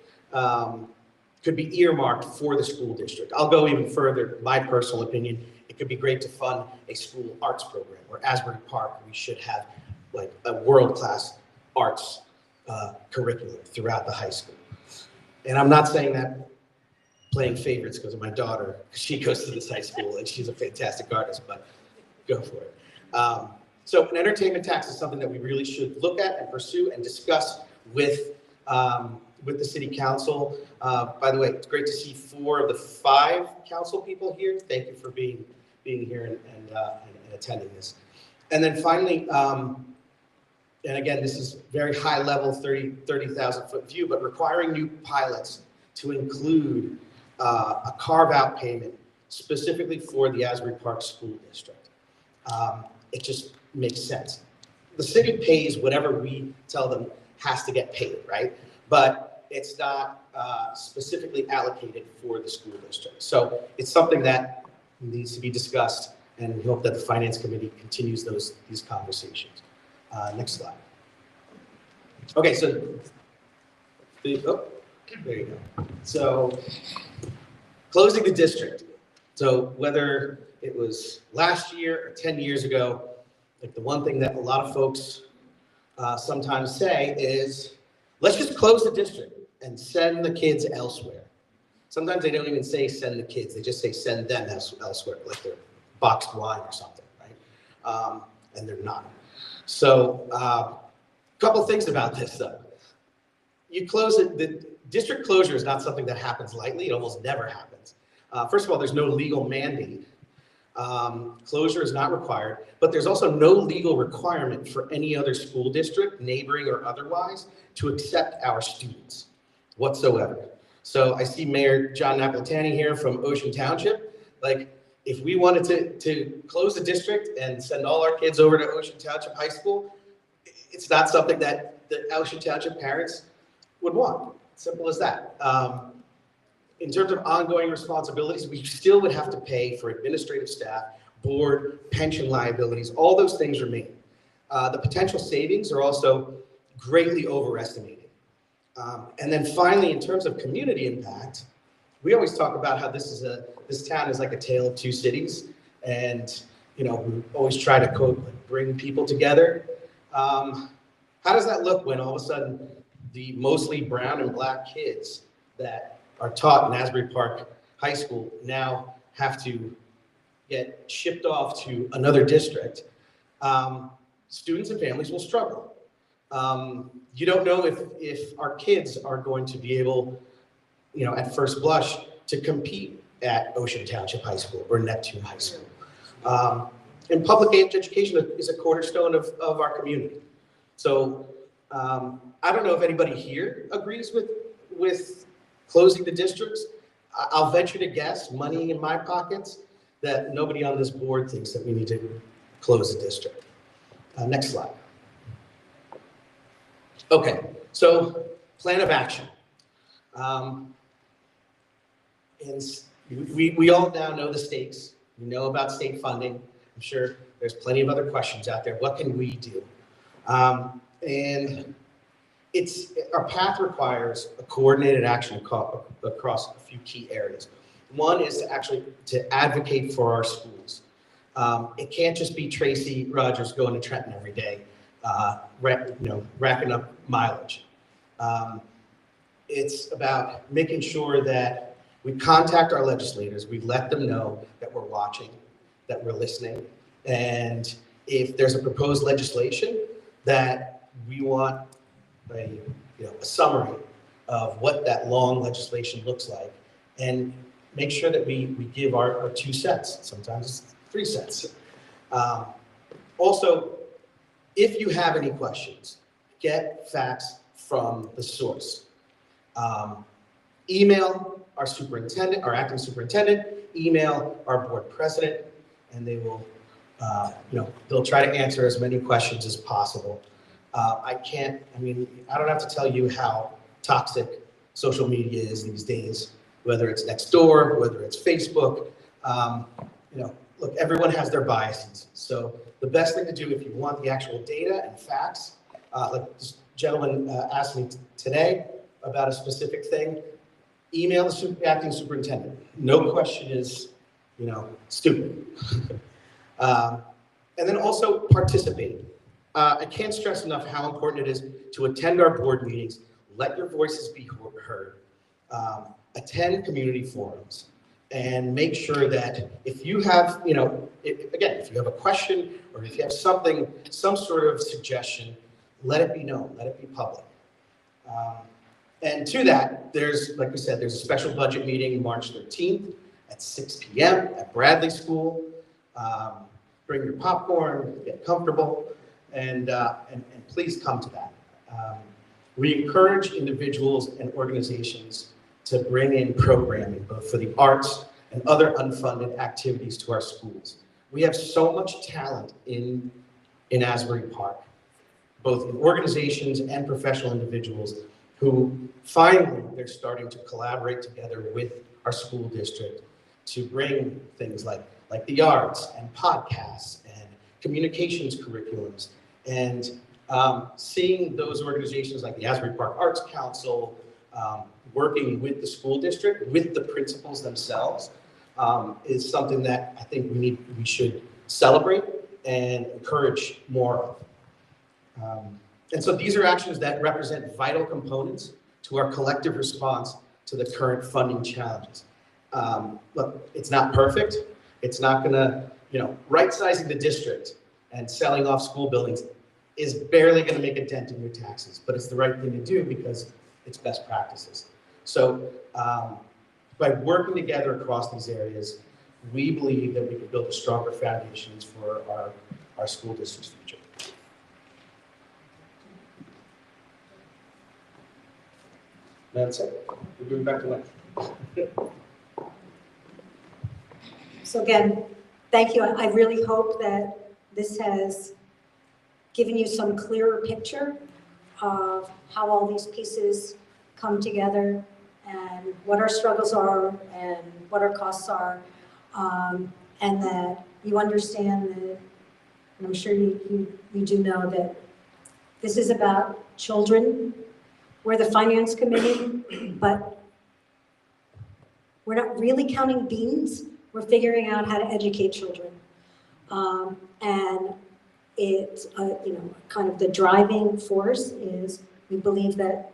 could be earmarked for the school district. I'll go even further, my personal opinion, it could be great to fund a school arts program, where Asbury Park, we should have like a world-class arts curriculum throughout the high school. And I'm not saying that playing favorites because of my daughter, she goes to this high school and she's a fantastic artist, but go for it. So an entertainment tax is something that we really should look at and pursue and discuss with the city council. By the way, it's great to see 4 of the 5 council people here. Thank you for being here and attending this. And then finally, and again, this is very high level, 30,000 foot view, but requiring new pilots to include a carve out payment specifically for the Asbury Park School District. It just makes sense. The city pays whatever we tell them has to get paid, right? But it's not specifically allocated for the school district. So it's something that needs to be discussed, and we hope that the finance committee continues these conversations. Next slide. Okay, so there you go. So closing the district. So whether it was last year or 10 years ago, like the one thing that a lot of folks sometimes say is, let's just close the district and send the kids elsewhere. Sometimes they don't even say send the kids, they just say send them elsewhere, like they're boxed wine or something, right? And they're not. So a couple things about this though. You close it, the district closure is not something that happens lightly, it almost never happens. First of all, there's no legal mandate. Closure is not required, but there's also no legal requirement for any other school district, neighboring or otherwise, to accept our students whatsoever. So I see Mayor John Napolitani here from Ocean Township. Like, if we wanted to close the district and send all our kids over to Ocean Township High School, it's not something that the Ocean Township parents would want. Simple as that. In terms of ongoing responsibilities, we still would have to pay for administrative staff, board, pension liabilities, all those things remain. The potential savings are also greatly overestimated. And then finally, in terms of community impact, we always talk about how this town is like a tale of two cities, and we always try to quote, bring people together. How does that look when all of a sudden the mostly brown and black kids that are taught in Asbury Park High School now have to get shipped off to another district? Students and families will struggle. You don't know if our kids are going to be able, at first blush, to compete at Ocean Township High School or Neptune High School. And public education is a cornerstone of our community. So I don't know if anybody here agrees with closing the districts. I'll venture to guess, money in my pockets, that nobody on this board thinks that we need to close the district. Next slide. Okay, so plan of action. And we all now know the stakes. We know about state funding. I'm sure there's plenty of other questions out there. What can we do? And our path requires a coordinated action across a few key areas. One is to advocate for our schools. It can't just be Tracy Rogers going to Trenton every day, racking up mileage. It's about making sure that we contact our legislators, we let them know that we're watching, that we're listening, and if there's a proposed legislation that we want a summary of what that long legislation looks like, and make sure that we give our 2 cents, sometimes it's 3 cents. Also, if you have any questions, get facts from the source. Email our superintendent, our acting superintendent, email our board president, and they will, they'll try to answer as many questions as possible. I don't have to tell you how toxic social media is these days, whether it's Nextdoor, whether it's Facebook. Look, everyone has their biases. So the best thing to do if you want the actual data and facts, like this gentleman asked me today about a specific thing, email the acting superintendent. No question is, stupid. And then also participate. I can't stress enough how important it is to attend our board meetings, let your voices be heard, attend community forums, and make sure that if you have, if you have a question or if you have some sort of suggestion, let it be known, let it be public. And to that, like we said, there's a special budget meeting March 13th at 6 p.m. at Bradley School. Bring your popcorn, get comfortable, and please come to that. We encourage individuals and organizations to bring in programming, both for the arts and other unfunded activities to our schools. We have so much talent in Asbury Park, both in organizations and professional individuals who finally they're starting to collaborate together with our school district to bring things like the arts and podcasts and communications curriculums, and seeing those organizations like the Asbury Park Arts Council working with the school district, with the principals themselves, is something that I think we should celebrate and encourage more of. And so these are actions that represent vital components to our collective response to the current funding challenges. Look, it's not perfect. It's not gonna, right-sizing the district and selling off school buildings is barely gonna make a dent in your taxes, but it's the right thing to do because it's best practices. So by working together across these areas, we believe that we can build stronger foundations for our school district's future. That's it. We're going back to lunch. So again, thank you. I really hope that this has given you some clearer picture of how all these pieces come together and what our struggles are and what our costs are, and that you understand that, and I'm sure you do know that this is about children. We're the finance committee, but we're not really counting beans. We're figuring out how to educate children. And it's, kind of the driving force is we believe that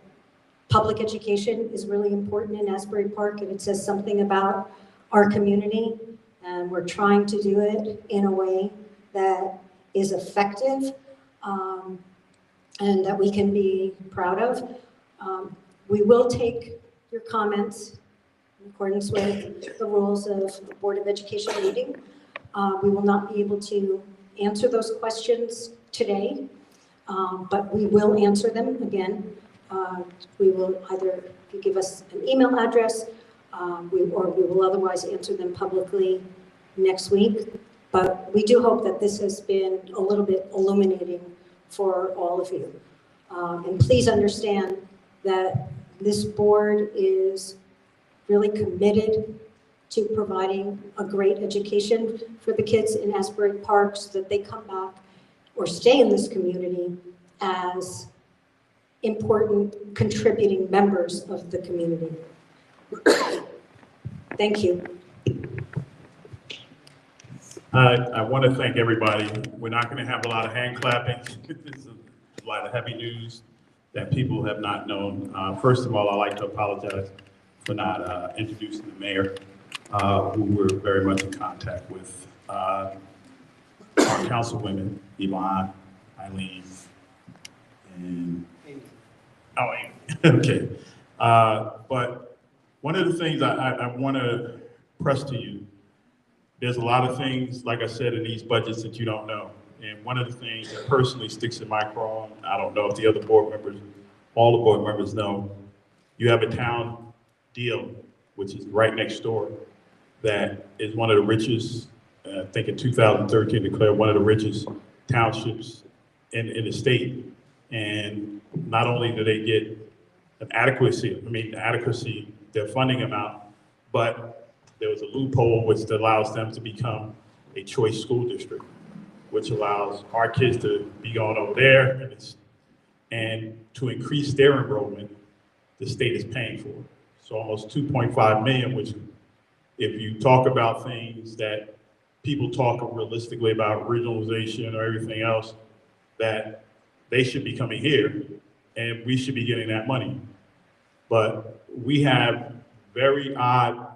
public education is really important in Asbury Park, and it says something about our community, and we're trying to do it in a way that is effective and that we can be proud of. We will take your comments in accordance with the rules of Board of Education meeting. We will not be able to answer those questions today, but we will answer them again. We will either, if you give us an email address, we will otherwise answer them publicly next week. But we do hope that this has been a little bit illuminating for all of you. And please understand that this board is really committed to providing a great education for the kids in Asbury Park so that they come back or stay in this community as important contributing members of the community. Thank you. I want to thank everybody. We're not going to have a lot of hand clapping. This is a lot of heavy news that people have not known. First of all, I'd like to apologize for not introducing the mayor, who we're very much in contact with. Our councilwomen, Yvonne, Eileen, and Amy. Okay. But one of the things I want to press to you, there's a lot of things, like I said, in these budgets that you don't know. And one of the things that personally sticks in my craw, I don't know if the other board members, all the board members know, you have a town deal, which is right next door, that is one of the richest, I think in 2013 declared one of the richest townships in the state. And not only do they get an adequacy, their funding amount, but there was a loophole which allows them to become a choice school district, which allows our kids to be going over there and to increase their enrollment, the state is paying for. It's almost 2.5 million, which if you talk about things that people talk realistically about regionalization or everything else, that they should be coming here and we should be getting that money. But we have very odd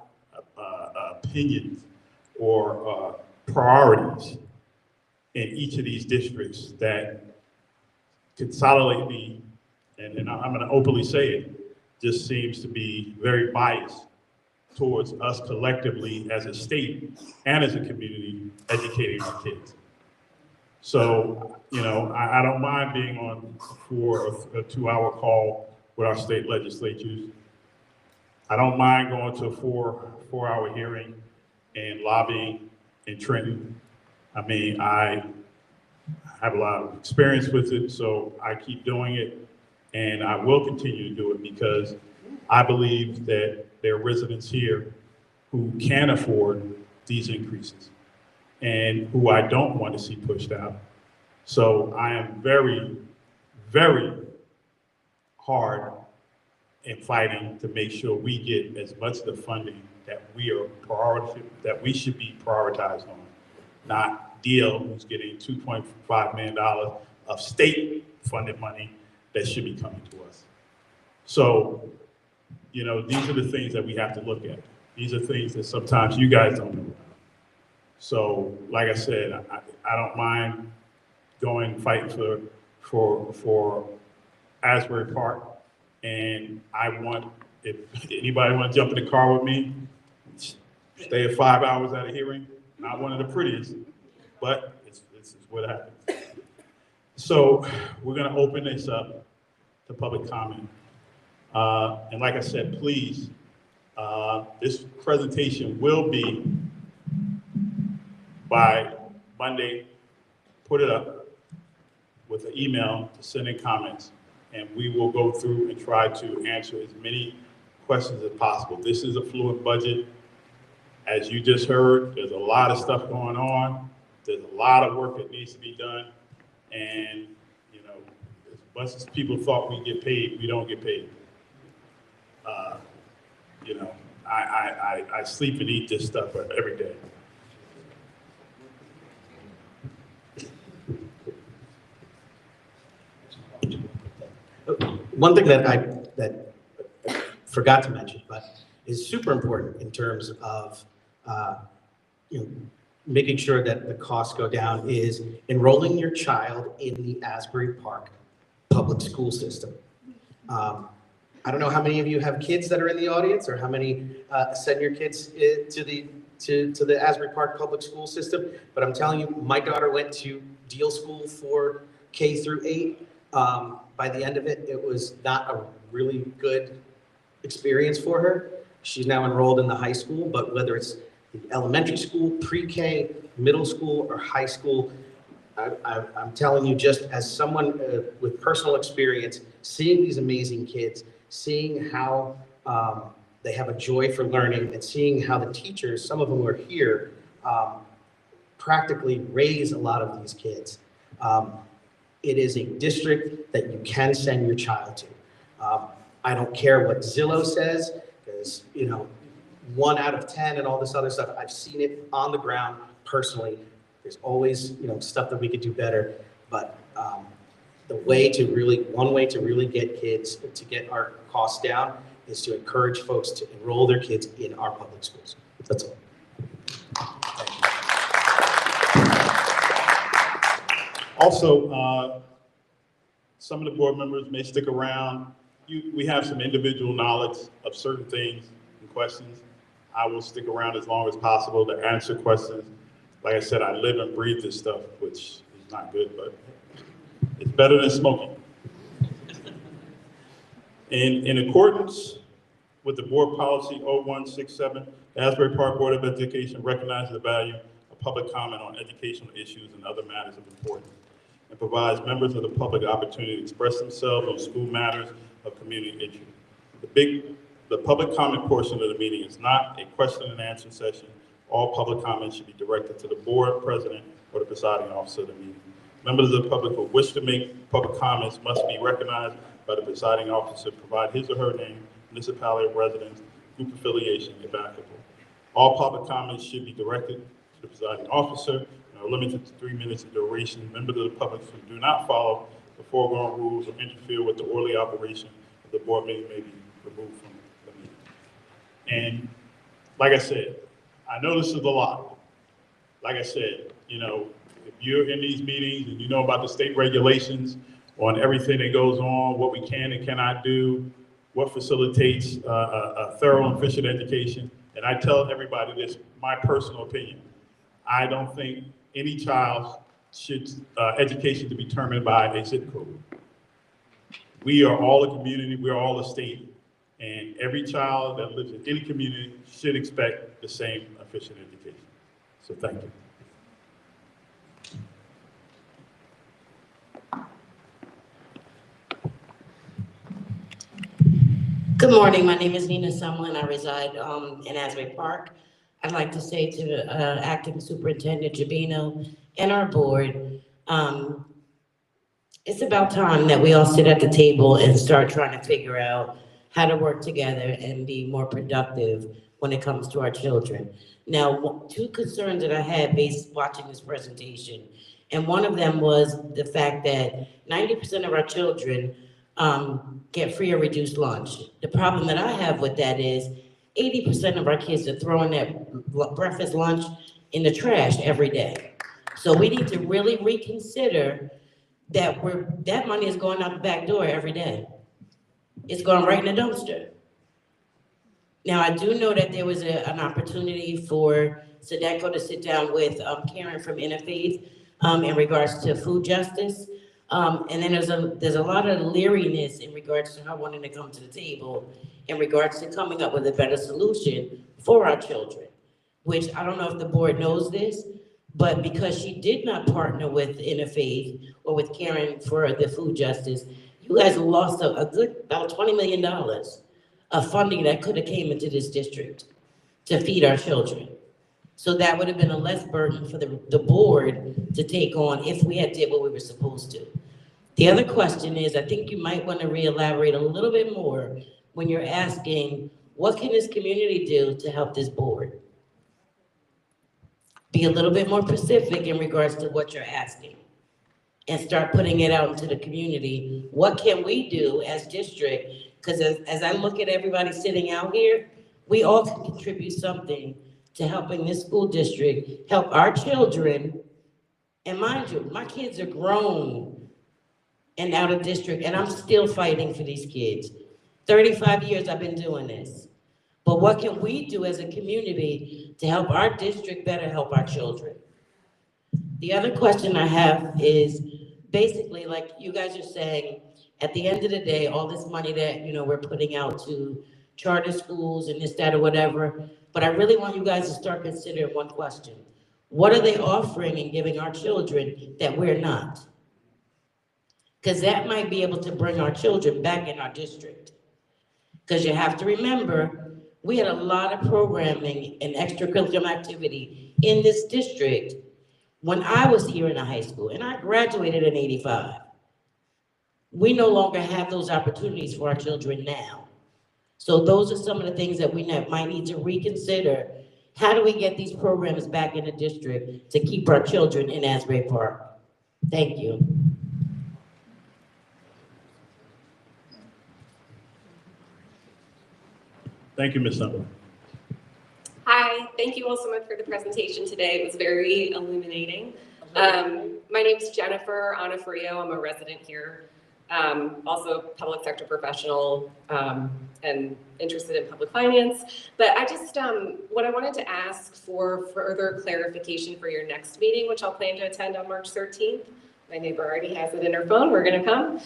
opinions or priorities in each of these districts that consolidate me, and I'm going to openly say it, just seems to be very biased towards us collectively as a state and as a community educating our kids. So, you know, I don't mind being on for a 2-hour call with our state legislatures. I don't mind going to a four-hour hearing and lobbying in Trenton. I mean, I have a lot of experience with it, so I keep doing it, and I will continue to do it because I believe that there are residents here who can afford these increases and who I don't want to see pushed out. So I am very, very hard in fighting to make sure we get as much of the funding that that we should be prioritized on, not DL, who's getting $2.5 million of state funded money that should be coming to us. So, you know, these are the things that we have to look at. These are things that sometimes you guys don't know about. So, like I said, I don't mind fighting for Asbury Park. And I want, if anybody want to jump in the car with me, stay at 5 hours at a hearing, not one of the prettiest, but this is what happens. So we're going to open this up to public comment. And like I said, please, this presentation will be by Monday. Put it up with an email to send in comments, and we will go through and try to answer as many questions as possible. This is a fluid budget. As you just heard, there's a lot of stuff going on. There's a lot of work that needs to be done. And, you know, as much as people thought we get paid, we don't get paid. You know, I sleep and eat this stuff every day. One thing that I forgot to mention, but is super important in terms of making sure that the costs go down, is enrolling your child in the Asbury Park public school system. I don't know how many of you have kids that are in the audience, or how many send your kids to the Asbury Park public school system, but I'm telling you, my daughter went to Deal School for K through 8. By the end of it, it was not a really good experience for her. She's now enrolled in the high school, but whether it's the elementary school, pre-K, middle school, or high school, I'm telling you, just as someone with personal experience, seeing these amazing kids, seeing how they have a joy for learning, and seeing how the teachers, some of them are here, practically raise a lot of these kids. It is a district that you can send your child to. I don't care what Zillow says, because, you know, 1 out of 10 and all this other stuff. I've seen it on the ground personally. There's always, you know, stuff that we could do better, but one way to really get kids to get our costs down is to encourage folks to enroll their kids in our public schools. That's all. Also, some of the board members may stick around. We have some individual knowledge of certain things and questions. I will stick around as long as possible to answer questions. Like I said, I live and breathe this stuff, which is not good, but it's better than smoking. In accordance with the board policy 0167, the Asbury Park Board of Education recognizes the value of public comment on educational issues and other matters of importance, and provides members of the public opportunity to express themselves on school matters of community interest. The public comment portion of the meeting is not a question and answer session. All public comments should be directed to the board president or the presiding officer of the meeting. Members of the public who wish to make public comments must be recognized by the presiding officer, provide his or her name municipality residents, group affiliation, if applicable. All public comments should be directed to the presiding officer and are limited to 3 minutes in duration. Members of the public who do not follow the foregoing rules or interfere with the orderly operation of the board meeting may be removed from the meeting. And like I said, I know this is a lot. Like I said, if you're in these meetings and you know about the state regulations on everything that goes on, what we can and cannot do, what facilitates a thorough and efficient education, and I tell everybody this, my personal opinion, I don't think any child should, education to be determined by a zip code. We are all a community, we are all a state, and every child that lives in any community should expect the same efficient education. So thank you. Good morning, my name is Nina Sumlin, I reside in Asbury Park. I'd like to say to Acting Superintendent Jabino and our board, it's about time that we all sit at the table and start trying to figure out how to work together and be more productive when it comes to our children. Now, two concerns that I had based watching this presentation, and one of them was the fact that 90% of our children get free or reduced lunch. The problem that I have with that is 80% of our kids are throwing that breakfast lunch in the trash every day. So we need to really reconsider that that money is going out the back door every day. It's going right in the dumpster. Now, I do know that there was an opportunity for Sadeko to sit down with Karen from Interfaith in regards to food justice. And then there's a lot of leeriness in regards to her wanting to come to the table in regards to coming up with a better solution for our children, which I don't know if the board knows this, but because she did not partner with Interfaith or with Karen for the food justice, you guys lost a good, about $20 million of funding that could have came into this district to feed our children. So that would have been a less burden for the board to take on if we had did what we were supposed to. The other question is, I think you might want to re-elaborate a little bit more when you're asking, what can this community do to help this board? Be a little bit more specific in regards to what you're asking and start putting it out into the community. What can we do as district? Because as I look at everybody sitting out here, we all can contribute something to helping this school district help our children. And mind you, my kids are grown and out of district, and I'm still fighting for these kids. 35 years I've been doing this. But what can we do as a community to help our district better help our children? The other question I have is basically, like you guys are saying, at the end of the day, all this money that, we're putting out to charter schools and this, that, or whatever, but I really want you guys to start considering one question. What are they offering and giving our children that we're not? Because that might be able to bring our children back in our district. Because you have to remember, we had a lot of programming and extracurricular activity in this district when I was here in the high school, and I graduated in '85. We no longer have those opportunities for our children now. So those are some of the things that we might need to reconsider. How do we get these programs back in the district to keep our children in Asbury Park? Thank you. Thank you, Ms. Summer. Hi, thank you all so much for the presentation today. It was very illuminating. My name's Jennifer Anafrio. I'm a resident here. Also a public sector professional and interested in public finance. But I just, what I wanted to ask for further clarification for your next meeting, which I'll plan to attend on March 13th. My neighbor already has it in her phone. We're gonna come.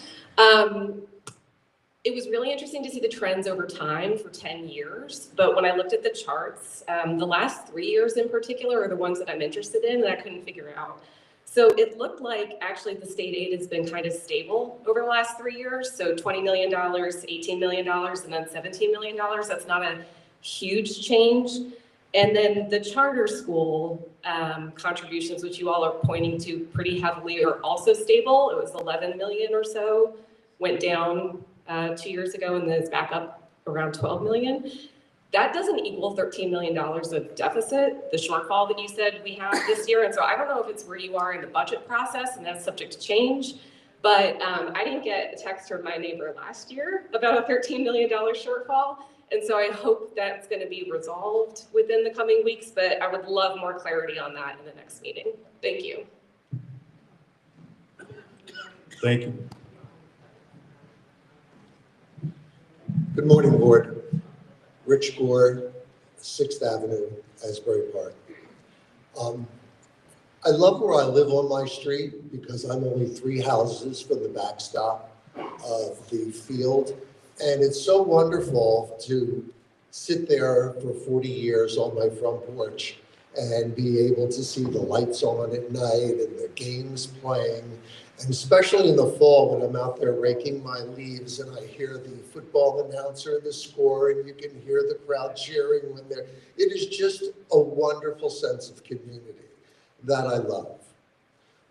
It was really interesting to see the trends over time for 10 years. But when I looked at the charts, the last 3 years in particular are the ones that I'm interested in and I couldn't figure out. So it looked like actually the state aid has been kind of stable over the last 3 years. So $20 million, $18 million, and then $17 million. That's not a huge change. And then the charter school contributions, which you all are pointing to pretty heavily, are also stable. It was 11 million or so, went down 2 years ago and then is back up around 12 million. That doesn't equal $13 million of deficit, the shortfall that you said we have this year. And so I don't know if it's where you are in the budget process, and that's subject to change. But I didn't get a text from my neighbor last year about a $13 million shortfall. And so I hope that's going to be resolved within the coming weeks, but I would love more clarity on that in the next meeting. Thank you. Thank you. Good morning, Board. Rich Gore, 6th Avenue, Asbury Park. I love where I live on my street because I'm only 3 houses from the backstop of the field. And it's so wonderful to sit there for 40 years on my front porch and be able to see the lights on at night and the games playing. And especially in the fall when I'm out there raking my leaves and I hear the football announcer and the score and you can hear the crowd cheering when they're, it is just a wonderful sense of community that I love.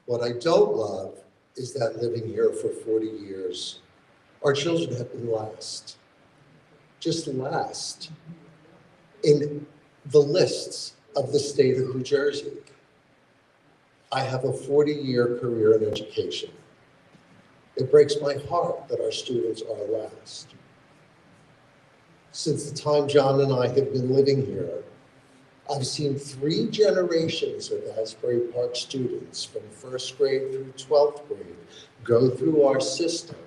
What I don't love is that living here for 40 years, our children have been last, just last in the lists of the state of New Jersey. I have a 40-year career in education. It breaks my heart that our students are last. Since the time John and I have been living here, I've seen 3 generations of Asbury Park students from 1st grade through 12th grade go through our system,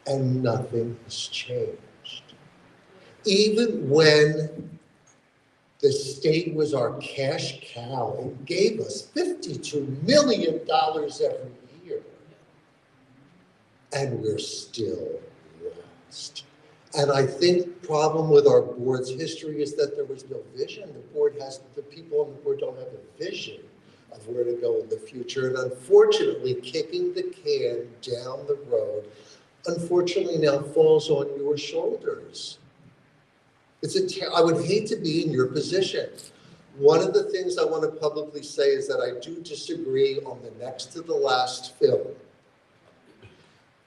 and nothing has changed. Even when the state was our cash cow and gave us $52 million every year, and we're still last. And I think the problem with our board's history is that there was no vision. The people on the board don't have a vision of where to go in the future. And unfortunately, kicking the can down the road, unfortunately now falls on your shoulders. I would hate to be in your position. One of the things I want to publicly say is that I do disagree on the next to the last film.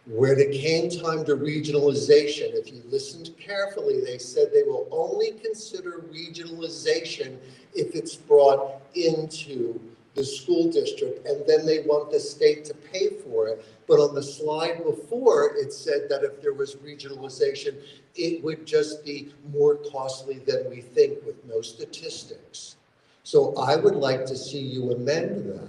When it came time to regionalization, if you listened carefully, they said they will only consider regionalization if it's brought into the school district, and then they want the state to pay for it. But on the slide before, it said that if there was regionalization, it would just be more costly than we think with no statistics. So I would like to see you amend that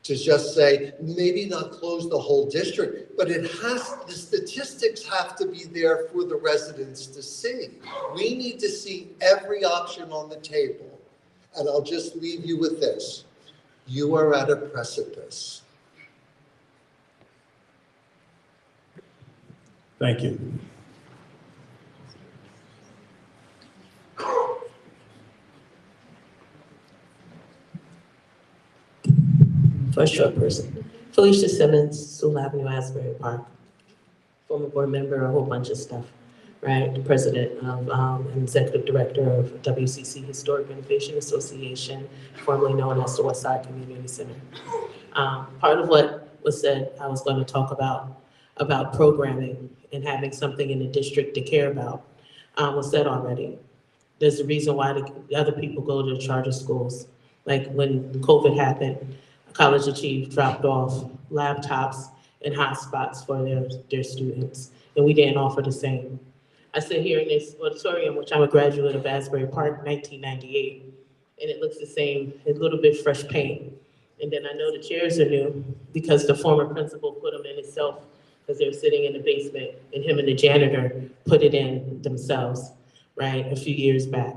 to just say, maybe not close the whole district, but the statistics have to be there for the residents to see. We need to see every option on the table. And I'll just leave you with this. You are at a precipice. Thank you. First short person. Felicia Simmons, Sewell Avenue, Asbury Park. Former board member, a whole bunch of stuff, right? The president of and executive director of WCC Historic Renovation Association, formerly known as the Westside Community Center. Part of what was said, I was going to talk about programming and having something in the district to care about, was said already. There's a reason why the other people go to the charter schools. Like when COVID happened, College Achieve dropped off laptops and hotspots for their students, and we didn't offer the same. I sit here in this auditorium, which I'm a graduate of Asbury Park, 1998, and it looks the same, a little bit fresh paint. And then I know the chairs are new because the former principal put them in himself because they were sitting in the basement, and him and the janitor put it in themselves, right, a few years back.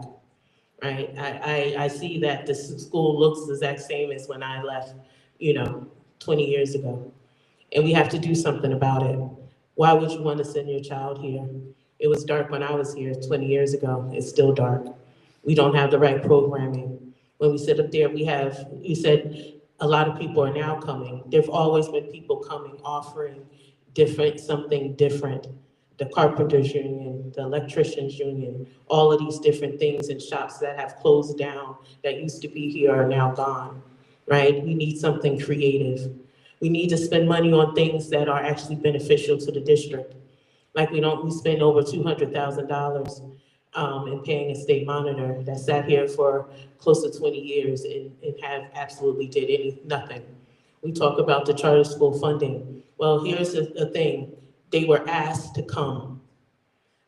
Right, I see that the school looks the exact same as when I left, 20 years ago. And we have to do something about it. Why would you want to send your child here? It was dark when I was here 20 years ago. It's still dark. We don't have the right programming. When we sit up there, you said a lot of people are now coming. There've always been people coming, offering something different. The carpenters union, the electricians union, all of these different things and shops that have closed down that used to be here are now gone, right? We need something creative. We need to spend money on things that are actually beneficial to the district. Like we spend over $200,000 in paying a state monitor that sat here for close to 20 years and have absolutely did nothing. We talk about the charter school funding. Well, here's the thing. They were asked to come.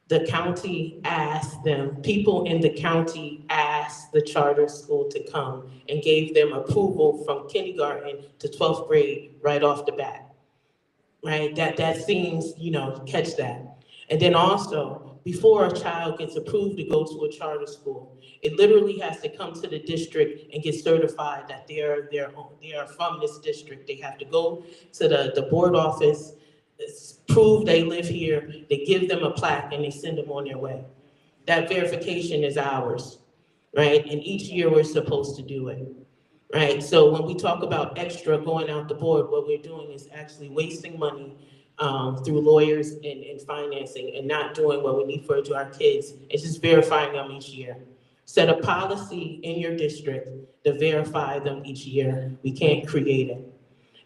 The county asked them, people in the county asked the charter school to come and gave them approval from kindergarten to 12th grade right off the bat, right? That seems, catch that. And then also, before a child gets approved to go to a charter school, it literally has to come to the district and get certified that they are from this district. They have to go to the board office, prove they live here, they give them a plaque, and they send them on their way. That verification is ours, right? And each year we're supposed to do it, right? So when we talk about extra going out the board, what we're doing is actually wasting money through lawyers and financing and not doing what we need for our kids. It's just verifying them each year. Set a policy in your district to verify them each year. We can't create it.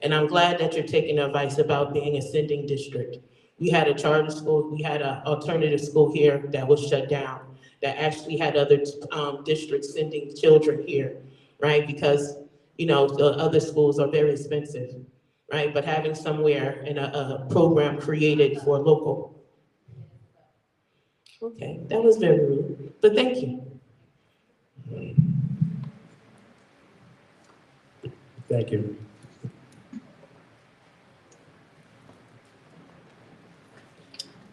And I'm glad that you're taking advice about being a sending district. We had a charter school, we had an alternative school here that was shut down, that actually had other districts sending children here, right? Because, the other schools are very expensive, right? But having somewhere and a program created for local. Okay, that was very rude, but thank you. Thank you.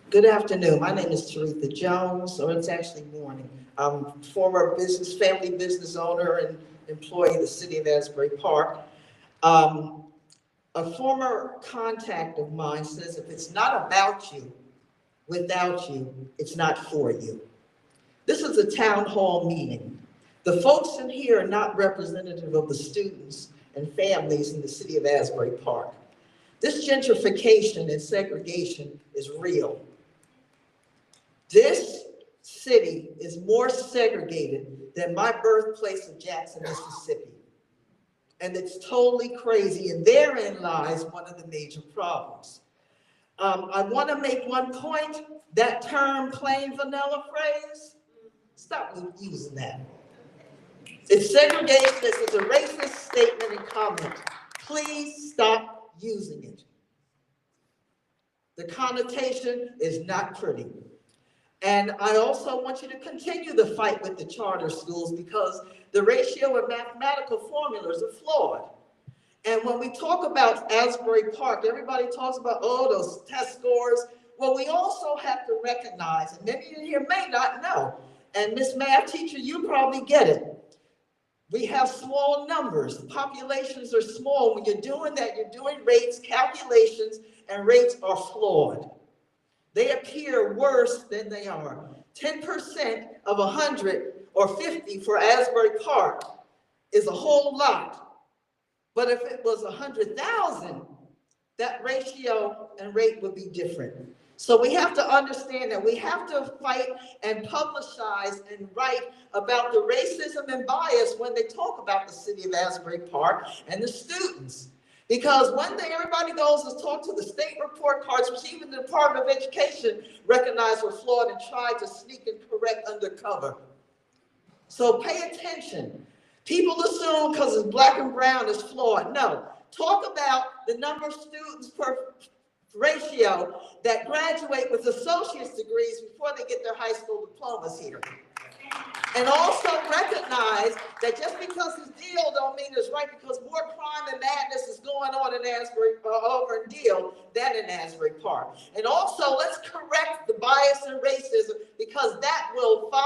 Good afternoon. My name is Taretha Jones, or it's actually morning. I'm former family business owner and employee of the city of Asbury Park. A former contact of mine says if it's not about you, without you, it's not for you. This is a town hall meeting. The folks in here are not representative of the students and families in the city of Asbury Park. This gentrification and segregation is real. This city is more segregated than my birthplace of Jackson, Mississippi. And it's totally crazy, and therein lies one of the major problems. I want to make one point. That term, plain vanilla phrase, stop using that. It's segregation. This is a racist statement and comment. Please stop using it. The connotation is not pretty. And I also want you to continue the fight with the charter schools because the ratio and mathematical formulas are flawed. And when we talk about Asbury Park, everybody talks about, those test scores. Well, we also have to recognize, and many of you here may not know, and Miss Math Teacher, you probably get it. We have small numbers. Populations are small. When you're doing that, you're doing rates, calculations, and rates are flawed. They appear worse than they are. 10% of 100 or 50 for Asbury Park is a whole lot. But if it was 100,000, that ratio and rate would be different. So we have to understand that we have to fight and publicize and write about the racism and bias when they talk about the city of Asbury Park and the students. Because one thing everybody goes is talk to the state report cards, which even the Department of Education recognized were flawed and tried to sneak and correct undercover. So pay attention. People assume because it's black and brown is flawed. No, talk about the number of students per ratio that graduate with associate's degrees before they get their high school diplomas here. And also recognize that just because it's Deal don't mean it's right, because more crime and madness is going on in Asbury, over in Deal than in Asbury Park. And also let's correct the bias and racism, because that will 500%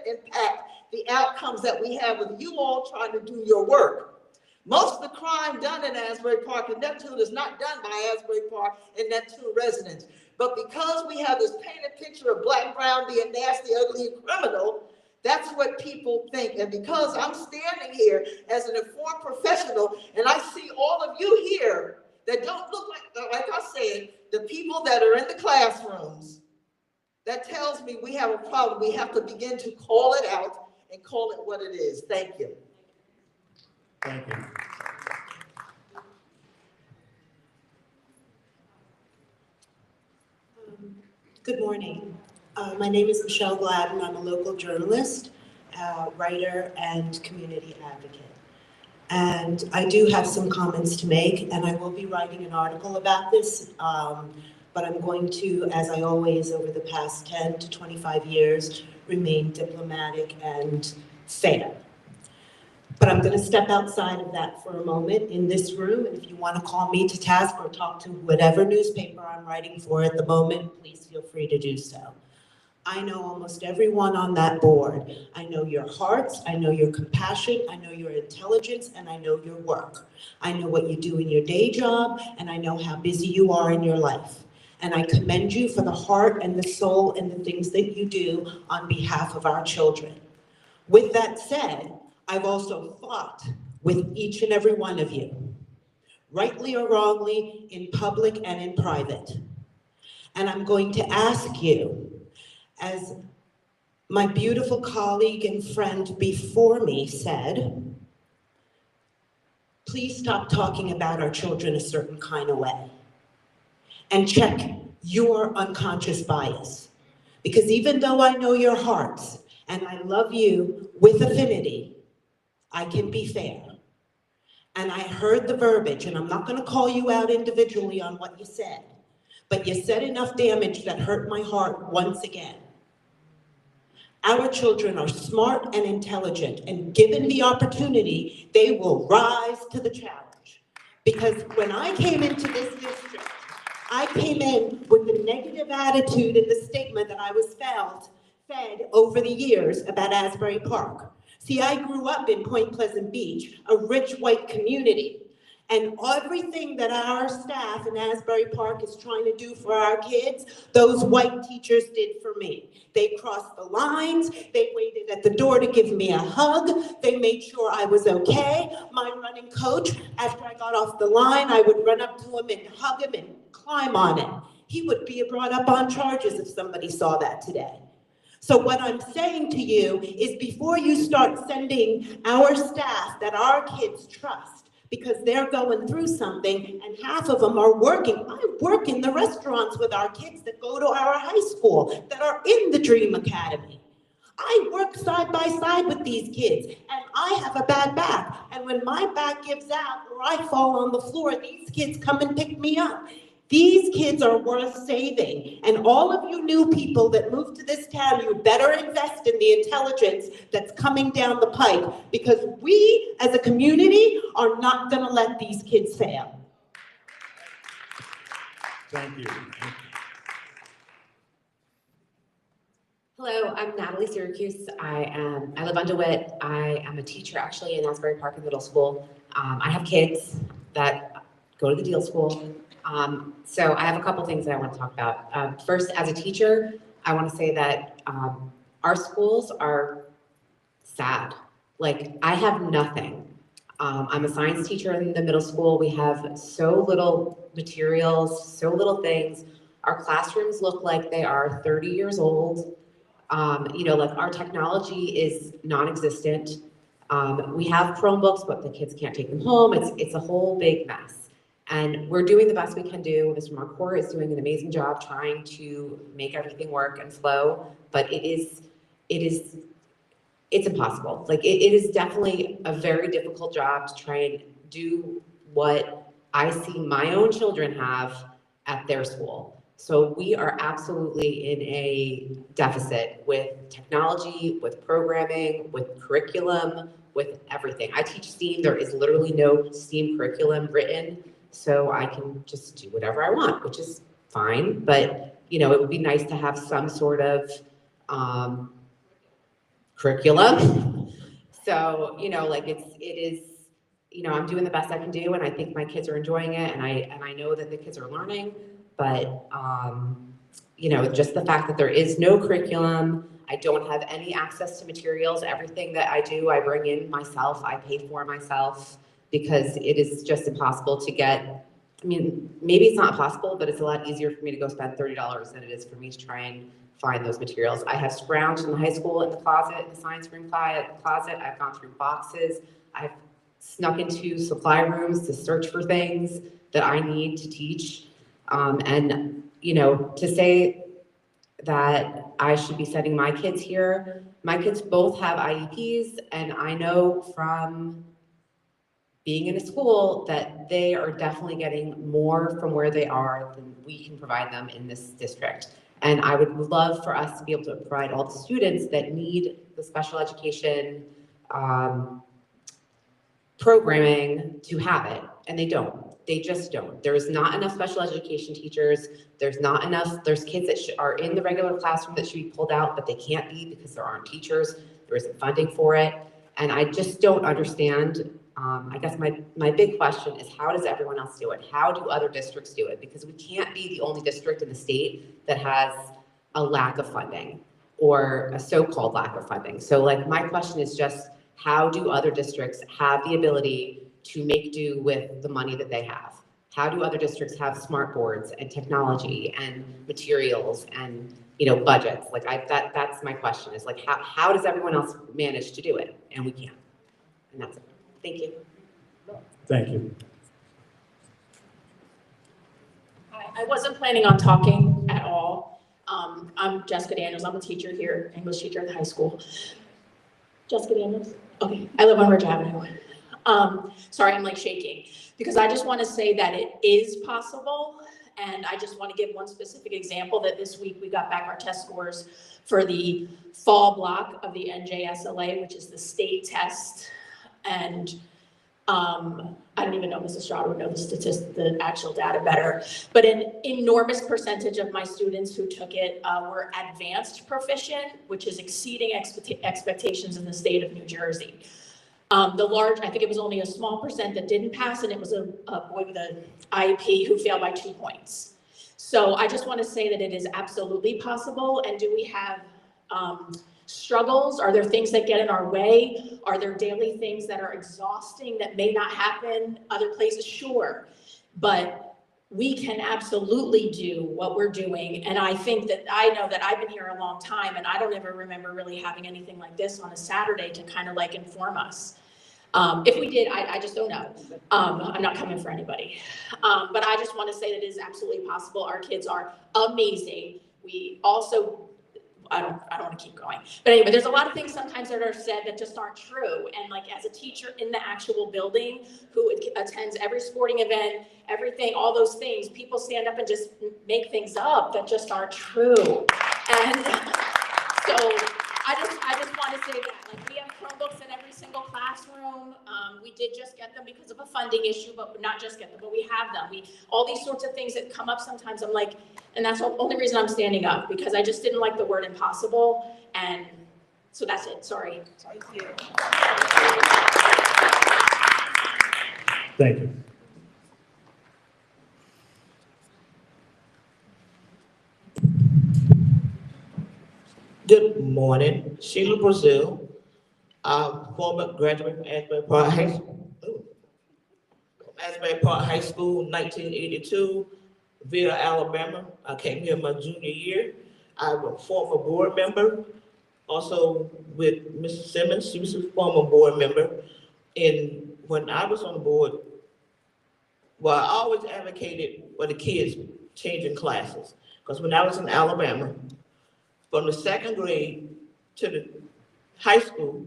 impact the outcomes that we have with you all trying to do your work. Most of the crime done in Asbury Park and Neptune is not done by Asbury Park and Neptune residents. But because we have this painted picture of black, brown being nasty, ugly, and criminal, that's what people think. And because I'm standing here as an informed professional and I see all of you here that don't look like I said, the people that are in the classrooms, that tells me we have a problem. We have to begin to call it out and call it what it is. Thank you. Thank you. Good morning. My name is Michelle Gladden. I'm a local journalist, writer, and community advocate. And I do have some comments to make, and I will be writing an article about this, but I'm going to, as I always over the past 10 to 25 years, remain diplomatic and fair. But I'm going to step outside of that for a moment in this room, and if you want to call me to task or talk to whatever newspaper I'm writing for at the moment, please feel free to do so. I know almost everyone on that board. I know your hearts, I know your compassion, I know your intelligence, and I know your work. I know what you do in your day job, and I know how busy you are in your life. And I commend you for the heart and the soul and the things that you do on behalf of our children. With that said, I've also fought with each and every one of you, rightly or wrongly, in public and in private. And I'm going to ask you, as my beautiful colleague and friend before me said, please stop talking about our children a certain kind of way and check your unconscious bias. Because even though I know your hearts and I love you with affinity, I can be fair. And I heard the verbiage, and I'm not going to call you out individually on what you said, but you said enough damage that hurt my heart once again. Our children are smart and intelligent, and given the opportunity, they will rise to the challenge. Because when I came into this district, I came in with the negative attitude and the stigma that I was fed over the years about Asbury Park. See, I grew up in Point Pleasant Beach, a rich white community. And everything that our staff in Asbury Park is trying to do for our kids, those white teachers did for me. They crossed the lines, they waited at the door to give me a hug, they made sure I was okay. My running coach, after I got off the line, I would run up to him and hug him and climb on him. He would be brought up on charges if somebody saw that today. So what I'm saying to you is before you start sending our staff that our kids trust, because they're going through something and half of them are working. I work in the restaurants with our kids that go to our high school, that are in the Dream Academy. I work side by side with these kids, and I have a bad back. And when my back gives out or I fall on the floor, these kids come and pick me up. These kids are worth saving. And all of you new people that move to this town, you better invest in the intelligence that's coming down the pike, because we as a community are not going to let these kids fail. Thank you. Hello, I'm Natalie Syracuse. I live on DeWitt. I am a teacher actually in Asbury Park Middle School. I have kids that go to the Deal School. So I have a couple things that I want to talk about. First, as a teacher, I want to say that our schools are sad. Like, I have nothing. I'm a science teacher in the middle school. We have so little materials, so little things. Our classrooms look like they are 30 years old. Like our technology is non-existent. We have Chromebooks, but the kids can't take them home. It's a whole big mess. And we're doing the best we can do. Mr. Marcourt is doing an amazing job trying to make everything work and flow, but it's impossible. Like it is definitely a very difficult job to try and do what I see my own children have at their school. So we are absolutely in a deficit with technology, with programming, with curriculum, with everything. I teach STEAM. There is literally no STEAM curriculum written, so I can just do whatever I want, which is fine. But, it would be nice to have some sort of curriculum. So, I'm doing the best I can do, and I think my kids are enjoying it, and I know that the kids are learning. But, just the fact that there is no curriculum, I don't have any access to materials. Everything that I do, I bring in myself, I pay for myself, because it is just impossible to get. I mean, maybe it's not possible, but it's a lot easier for me to go spend $30 than it is for me to try and find those materials. I have scrounged in the high school in the closet, in the science room closet. I've gone through boxes. I've snuck into supply rooms to search for things that I need to teach. To say that I should be sending my kids here. My kids both have IEPs, and I know from being in a school that they are definitely getting more from where they are than we can provide them in this district. And I would love for us to be able to provide all the students that need the special education programming to have it, and they don't. They just don't. There is not enough special education teachers. There's not enough, there's kids that are in the regular classroom that should be pulled out, but they can't be because there aren't teachers. There isn't funding for it. And I just don't understand. I guess my big question is, how does everyone else do it? How do other districts do it? Because we can't be the only district in the state that has a lack of funding or a so-called lack of funding. So like my question is just, how do other districts have the ability to make do with the money that they have? How do other districts have smart boards and technology and materials and, you know, budgets? Like that's my question, is like, how does everyone else manage to do it? And we can't. And that's it. Thank you. Thank you. I wasn't planning on talking at all. I'm Jessica Daniels. I'm a teacher here, English teacher at the high school. Jessica Daniels? Okay, I live on Ridge Avenue. Sorry, I'm like shaking because I just want to say that it is possible. And I just want to give one specific example that this week we got back our test scores for the fall block of the NJSLA, which is the state test. And I don't even know, Mrs. Stroud would know the actual data better, but an enormous percentage of my students who took it were advanced proficient, which is exceeding expectations in the state of New Jersey. I think it was only a small percent that didn't pass, and it was a boy with an IEP who failed by 2 points. So I just want to say that it is absolutely possible. And do we have struggles? Are there things that get in our way? Are there daily things that are exhausting that may not happen other places? Sure. But we can absolutely do what we're doing. And I think that I know that I've been here a long time, and I don't ever remember really having anything like this on a Saturday to kind of like inform us. If we did, I just don't know. I'm not coming for anybody. But I just want to say that it is absolutely possible. Our kids are amazing. We also, I don't want to keep going. But anyway, there's a lot of things sometimes that are said that just aren't true. And like as a teacher in the actual building who attends every sporting event, everything, all those things, people stand up and just make things up that just aren't true. And so I just want to say that, like, we have Chromebooks in every single classroom. We did just get them because of a funding issue, but not just get them, but we have them. All these sorts of things that come up sometimes, I'm like, and that's the only reason I'm standing up, because I just didn't like the word impossible. And so that's it. Sorry. Thank you. Thank you. Good morning, Sheila Brazil. I'm former graduate from Asbury Park High School. Asbury Park High School, 1982, Villa, Alabama. I came here my junior year. I'm a former board member, also with Mrs. Simmons. She was a former board member. And when I was on the board, well, I always advocated for the kids changing classes. Because when I was in Alabama, from the second grade to the high school,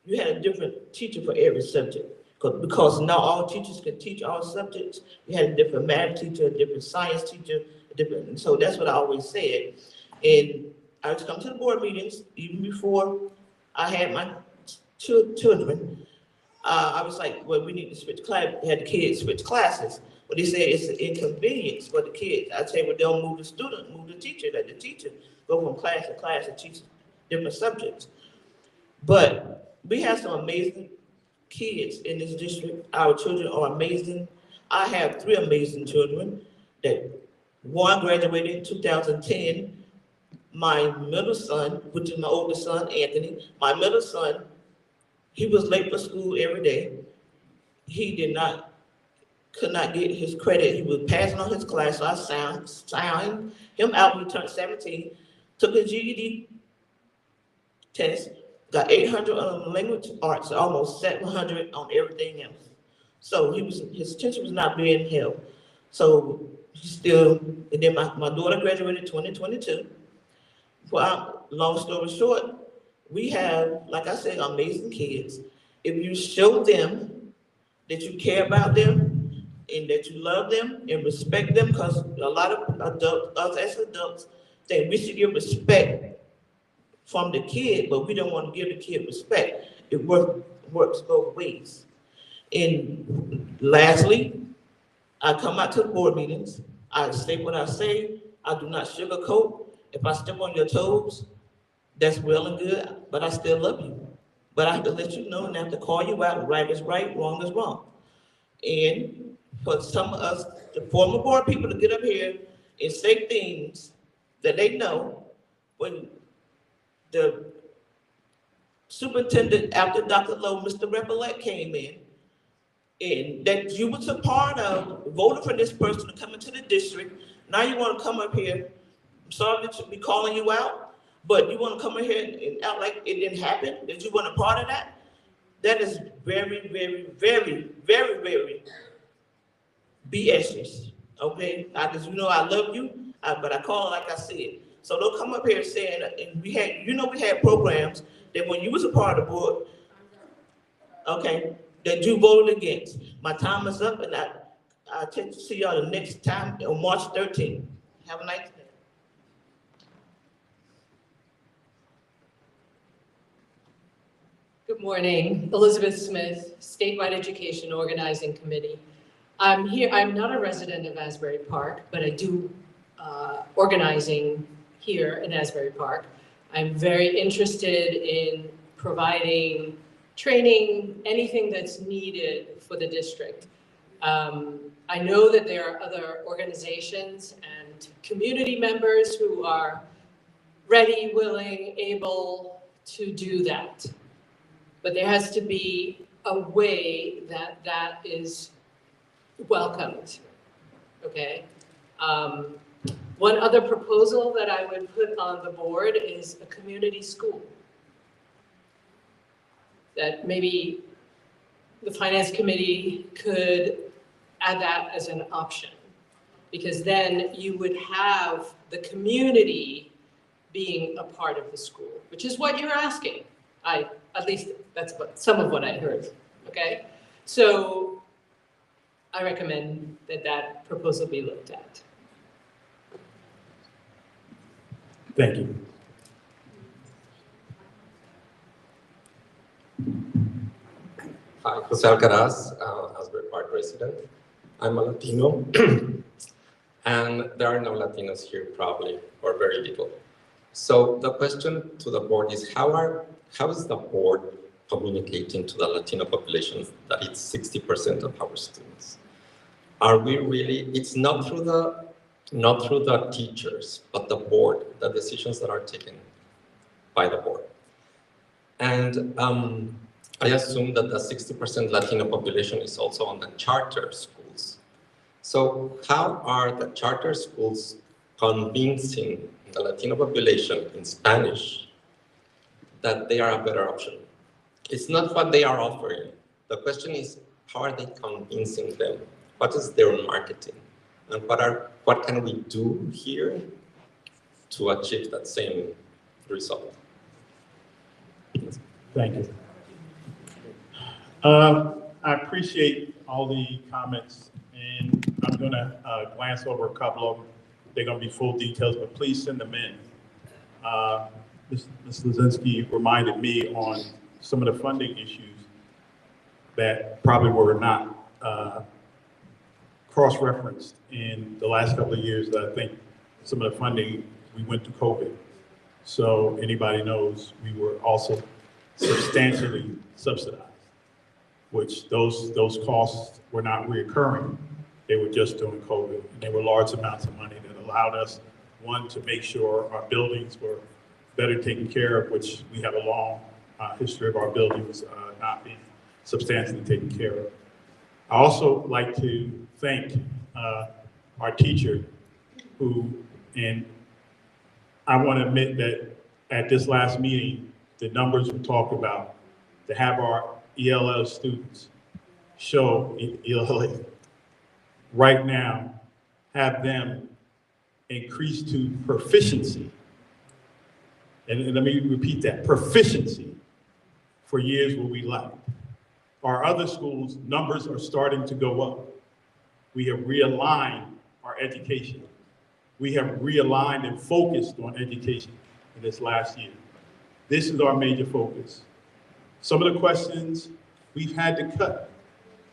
you had a different teacher for every subject. Because not all teachers can teach all subjects. You had a different math teacher, a different science teacher, and so that's what I always said. And I would come to the board meetings, even before I had my children. I was like, well, we need to switch class, had the kids switch classes. But they said it's an inconvenience for the kids. I'd say, well, don't move the student, move the teacher, let the teacher go from class to class and teach different subjects. But we have some amazing kids in this district. Our children are amazing. I have 3 amazing children. That one graduated in 2010. My middle son, which is my oldest son, Anthony, my middle son, he was late for school every day. He could not get his credit. He was passing on his class, so I signed him out when he turned 17, took his GED test, got 800 on language arts, almost 700 on everything else. So his attention was not being held. So he still, and then my daughter graduated in 2022. Well, long story short, we have, like I said, amazing kids. If you show them that you care about them and that you love them and respect them, because a lot of adults, us as adults, think we should give respect from the kid, but we don't want to give the kid respect. It works both ways. And lastly, I come out to the board meetings. I say what I say. I do not sugarcoat. If I step on your toes, that's well and good, but I still love you. But I have to let you know and I have to call you out. Right is right, wrong is wrong. And for some of us, the former board people, to get up here and say things that they know when the superintendent after Dr. Lowe, Mr. Repollet came in, and that you was a part of, voted for this person to come into the district. Now you want to come up here, I'm sorry to be calling you out, but you want to come in here and act like it didn't happen, that you weren't a part of that? That is very, very, very, very, very BS, okay? You know I love you, but I call it like I said. So don't come up here saying, and we had programs that when you was a part of the board, okay, that you voted against. My time is up, and I tend to see y'all the next time on March 13th. Have a nice day. Good morning, Elizabeth Smith, Statewide Education Organizing Committee. I'm here, I'm not a resident of Asbury Park, but I do organizing here in Asbury Park. I'm very interested in providing training, anything that's needed for the district. I know that there are other organizations and community members who are ready, willing, able to do that. But there has to be a way that that is welcomed, okay? One other proposal that I would put on the board is a community school. That maybe the finance committee could add that as an option, because then you would have the community being a part of the school, which is what you're asking. At least that's some of what I heard, okay? So I recommend that that proposal be looked at. Thank you. Hi, Jose Alcaraz, Asbury Park resident. I'm a Latino, and there are no Latinos here probably, or very little. So the question to the board is, how is the board communicating to the Latino population that it's 60% of our students? Are we really, it's not through the teachers, but the board, the decisions that are taken by the board. And I assume that the 60% Latino population is also on the charter schools. So how are the charter schools convincing the Latino population in Spanish that they are a better option? It's not what they are offering. The question is, how are they convincing them? What is their marketing? And what can we do here to achieve that same result? Thank you. I appreciate all the comments, and I'm going to glance over a couple of them. They're going to be full details, but please send them in. Ms. Lozinski reminded me on some of the funding issues that probably were not cross-referenced in the last couple of years. That I think some of the funding, we went through COVID. So anybody knows we were also substantially subsidized, which those costs were not reoccurring. They were just during COVID. And they were large amounts of money that allowed us, one, to make sure our buildings were better taken care of, which we have a long history of our buildings not being substantially taken care of. I also like to thank our teacher who, and I want to admit that at this last meeting, the numbers we talked about, to have our ELL students show ELL right now, have them increase to proficiency and let me repeat that, proficiency for years where we lacked. Our other schools, numbers are starting to go up. We have realigned our education. We have realigned and focused on education in this last year. This is our major focus. Some of the questions, we've had to cut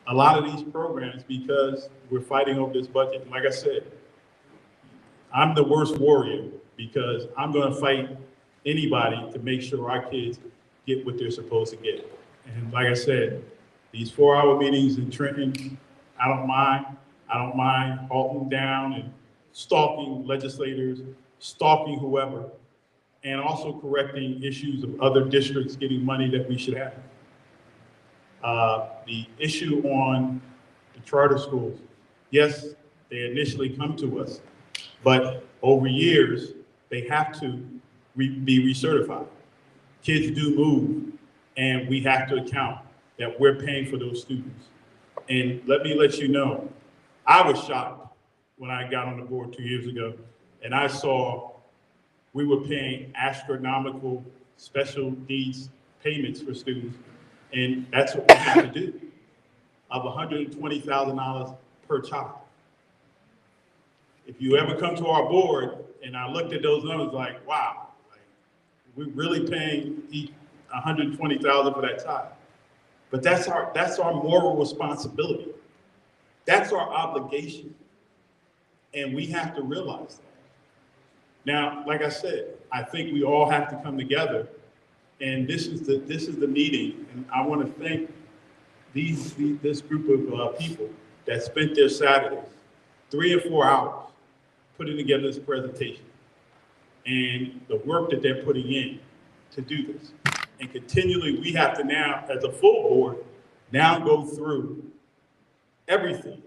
a lot of these programs because we're fighting over this budget. And like I said, I'm the worst warrior because I'm gonna fight anybody to make sure our kids get what they're supposed to get. And like I said, these 4-hour meetings in Trenton, I don't mind. I don't mind halting down and stalking legislators, stalking whoever, and also correcting issues of other districts getting money that we should have. The issue on the charter schools, yes, they initially come to us, but over years, they have to be recertified. Kids do move, and we have to account that we're paying for those students. And let me let you know, I was shocked when I got on the board 2 years ago, and I saw we were paying astronomical special needs payments for students, and that's what we have to do, of $120,000 per child. If you ever come to our board, and I looked at those numbers like, wow, like, we're really paying each $120,000 for that child. But that's our moral responsibility. That's our obligation. And we have to realize that. Now, like I said, I think we all have to come together, and this is the meeting, and I want to thank this group of people that spent their Saturdays, 3 or 4 hours, putting together this presentation, and the work that they're putting in to do this. And continually, we have to now, as a full board, now go through everything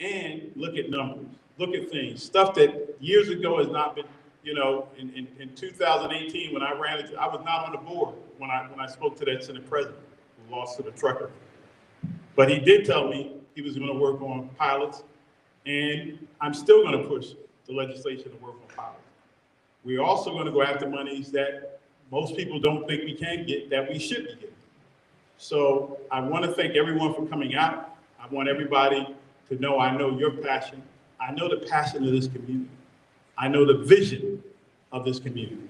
and look at numbers, look at things, stuff that years ago has not been, in 2018, when I ran it, I was not on the board when I spoke to that Senate president who lost to the trucker. But he did tell me he was gonna work on pilots, and I'm still gonna push the legislation to work on pilots. We're also gonna go after monies that most people don't think we can get, that we should be getting. So I wanna thank everyone for coming out. I want everybody to know I know your passion. I know the passion of this community. I know the vision of this community.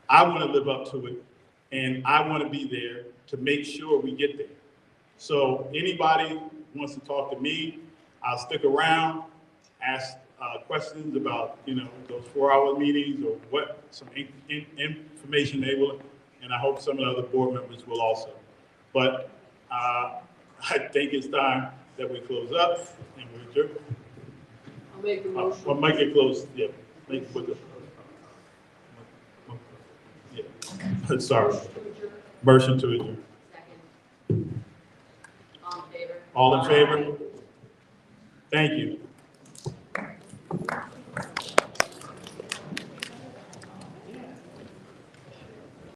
I want to live up to it, and I want to be there to make sure we get there. So anybody wants to talk to me, I'll stick around, ask questions about those 4-hour meetings or what some information they will, and I hope some of the other board members will also. But I think it's time that we close up and we adjourn. I'll make the motion. I'll make it close, yeah. Make it quicker. Yeah. Sorry. Motion to adjourn. Second. All in favor? All in favor? Thank you.